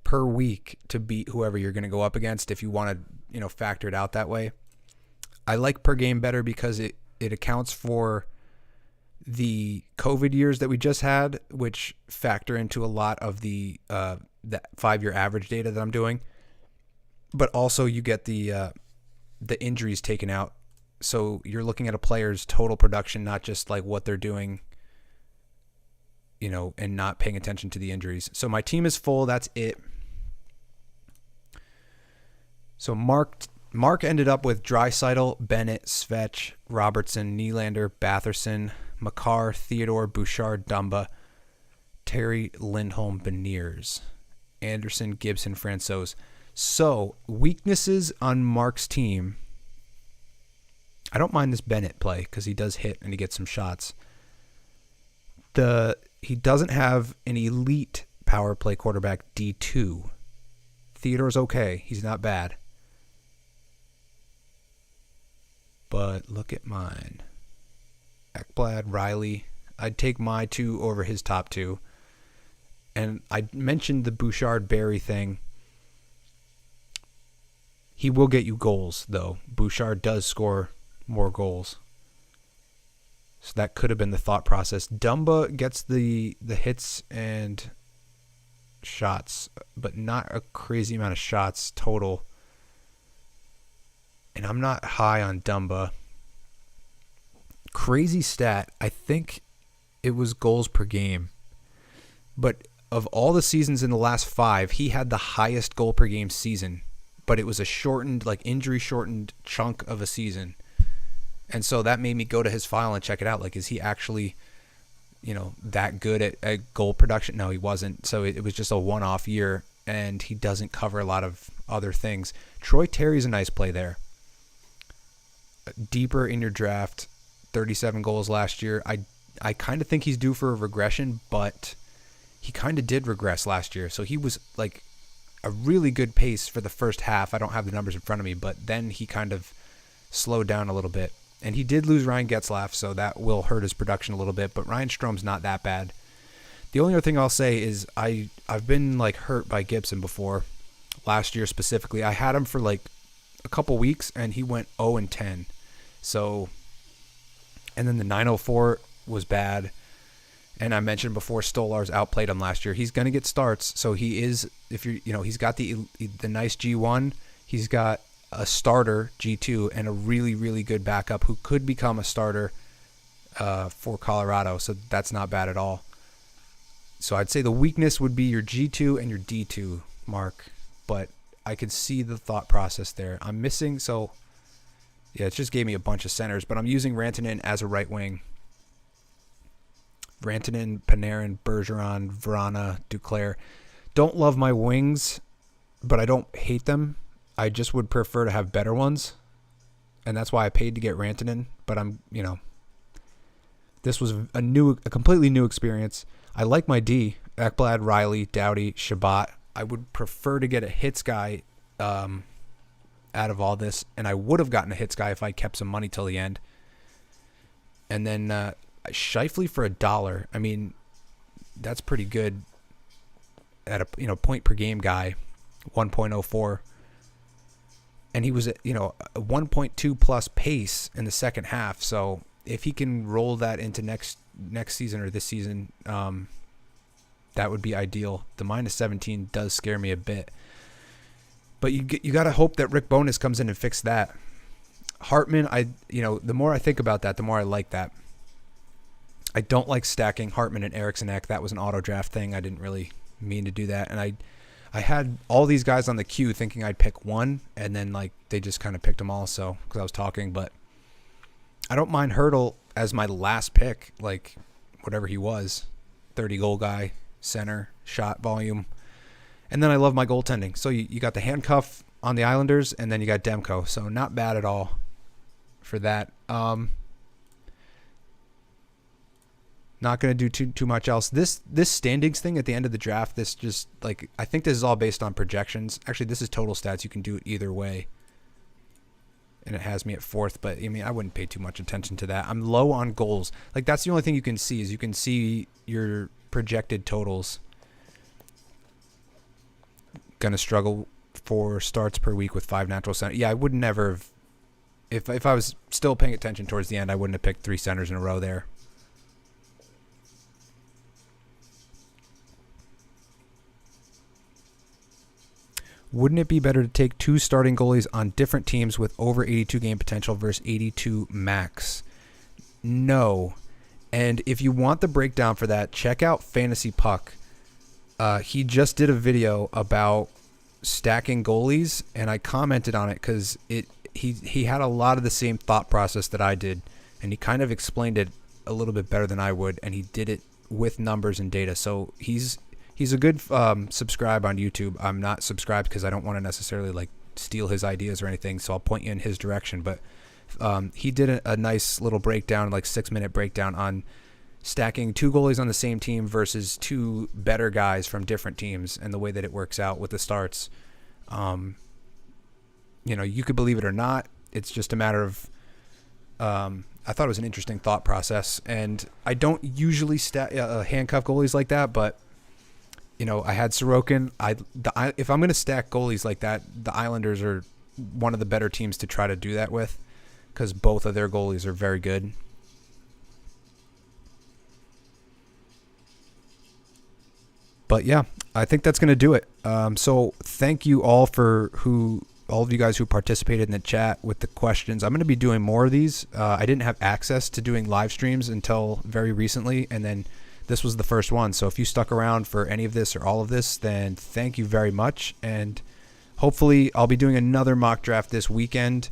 per week to beat whoever you're going to go up against, if you want to, factor it out that way. I like per game better because it accounts for the COVID years that we just had, which factor into a lot of the 5-year average data that I'm doing. But also you get the injuries taken out. So you're looking at a player's total production, not just like what they're doing, and not paying attention to the injuries. So my team is full. That's it. So Mark ended up with Draisaitl, Bennett, Svech, Robertson, Nylander, Batherson, Makar, Theodore, Bouchard, Dumba, Terry, Lindholm, Beniers, Anderson, Gibson, Francouz. So weaknesses on Mark's team. I don't mind this Bennett play because he does hit and he gets some shots. He doesn't have an elite power play quarterback, D2. Theodore's okay. He's not bad. But look at mine. Ekblad, Riley. I'd take my 2 over his top 2. And I mentioned the Bouchard-Barry thing. He will get you goals, though. Bouchard does score more goals. So that could have been the thought process. Dumba gets the hits and shots, but not a crazy amount of shots total. And I'm not high on Dumba. Crazy stat. I think it was goals per game. But of all the seasons in the last 5, he had the highest goal per game season. But it was a shortened, like injury shortened chunk of a season. And so that made me go to his file and check it out. Like, is he actually, that good at goal production? No, he wasn't. So it was just a one-off year, and he doesn't cover a lot of other things. Troy Terry's a nice play there. Deeper in your draft, 37 goals last year. I kind of think he's due for a regression, but he kind of did regress last year. So he was like a really good pace for the first half. I don't have the numbers in front of me, but then he kind of slowed down a little bit. And he did lose Ryan Getzlaf, so that will hurt his production a little bit, but Ryan Strom's not that bad. The only other thing I'll say is I've been like hurt by Gibson before, last year specifically. I had him for like a couple weeks, and he went 0-10. So, and then the 904 was bad. And I mentioned before, Stolarz outplayed him last year. He's going to get starts, so he is, he's got the nice G1, he's got a starter G2, and a really, really good backup who could become a starter for Colorado. So that's not bad at all. So I'd say the weakness would be your G2 and your D2, Mark. But I could see the thought process there. I'm missing, it just gave me a bunch of centers, but I'm using Rantanen as a right wing. Rantanen, Panarin, Bergeron, Vrana, Duclair. Don't love my wings, but I don't hate them. I just would prefer to have better ones, and that's why I paid to get Rantanen. But this was a completely new experience. I like my D: Ekblad, Riley, Doughty, Shabbat. I would prefer to get a hits guy out of all this, and I would have gotten a hits guy if I kept some money till the end. And then Scheifele for $1. I mean, that's pretty good at a point per game guy, 1.04. And he was a 1.2 plus pace in the second half. So if he can roll that into next season or this season, that would be ideal. The -17 does scare me a bit, but you got to hope that Rick Bowness comes in and fix that. Hartman, the more I think about that, the more I like that. I don't like stacking Hartman and Eriksson Ek. That was an auto draft thing. I didn't really mean to do that, and I had all these guys on the queue thinking I'd pick one, and then they just kind of picked them all. So because I was talking, but I don't mind Hurdle as my last pick, like whatever he was, 30 goal guy, center, shot volume, and then I love my goaltending. So you got the handcuff on the Islanders, and then you got Demko. So not bad at all for that. Not going to do too much else. This standings thing at the end of the draft, this just I think this is all based on projections. Actually, this is total stats. You can do it either way. And it has me at 4th, but I mean, I wouldn't pay too much attention to that. I'm low on goals. That's the only thing you can see is you can see your projected totals. Going to struggle for starts per week with 5 natural centers. Yeah, I would never have, if I was still paying attention towards the end, I wouldn't have picked 3 centers in a row there. Wouldn't it be better to take 2 starting goalies on different teams with over 82 game potential versus 82 max? No. And if you want the breakdown for that, check out Fantasy Puck. He just did a video about stacking goalies, and I commented on it because he had a lot of the same thought process that I did, and he kind of explained it a little bit better than I would, and he did it with numbers and data. So he's a good subscribe on YouTube. I'm not subscribed because I don't want to necessarily steal his ideas or anything, so I'll point you in his direction. But he did a nice little breakdown, 6-minute breakdown on stacking 2 goalies on the same team versus 2 better guys from different teams and the way that it works out with the starts. You could believe it or not. It's just a matter of I thought it was an interesting thought process, and I don't usually handcuff goalies like that, but I had Sorokin. If I'm going to stack goalies like that, the Islanders are one of the better teams to try to do that with because both of their goalies are very good. But yeah, I think that's going to do it. So thank you all for who all of you guys who participated in the chat with the questions. I'm going to be doing more of these. I didn't have access to doing live streams until very recently, and then this was the first one. So if you stuck around for any of this or all of this, then thank you very much. And hopefully I'll be doing another mock draft this weekend.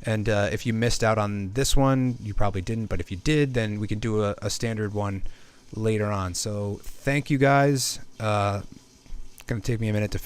And if you missed out on this one, you probably didn't. But if you did, then we can do a standard one later on. So thank you guys. It's going to take me a minute to figure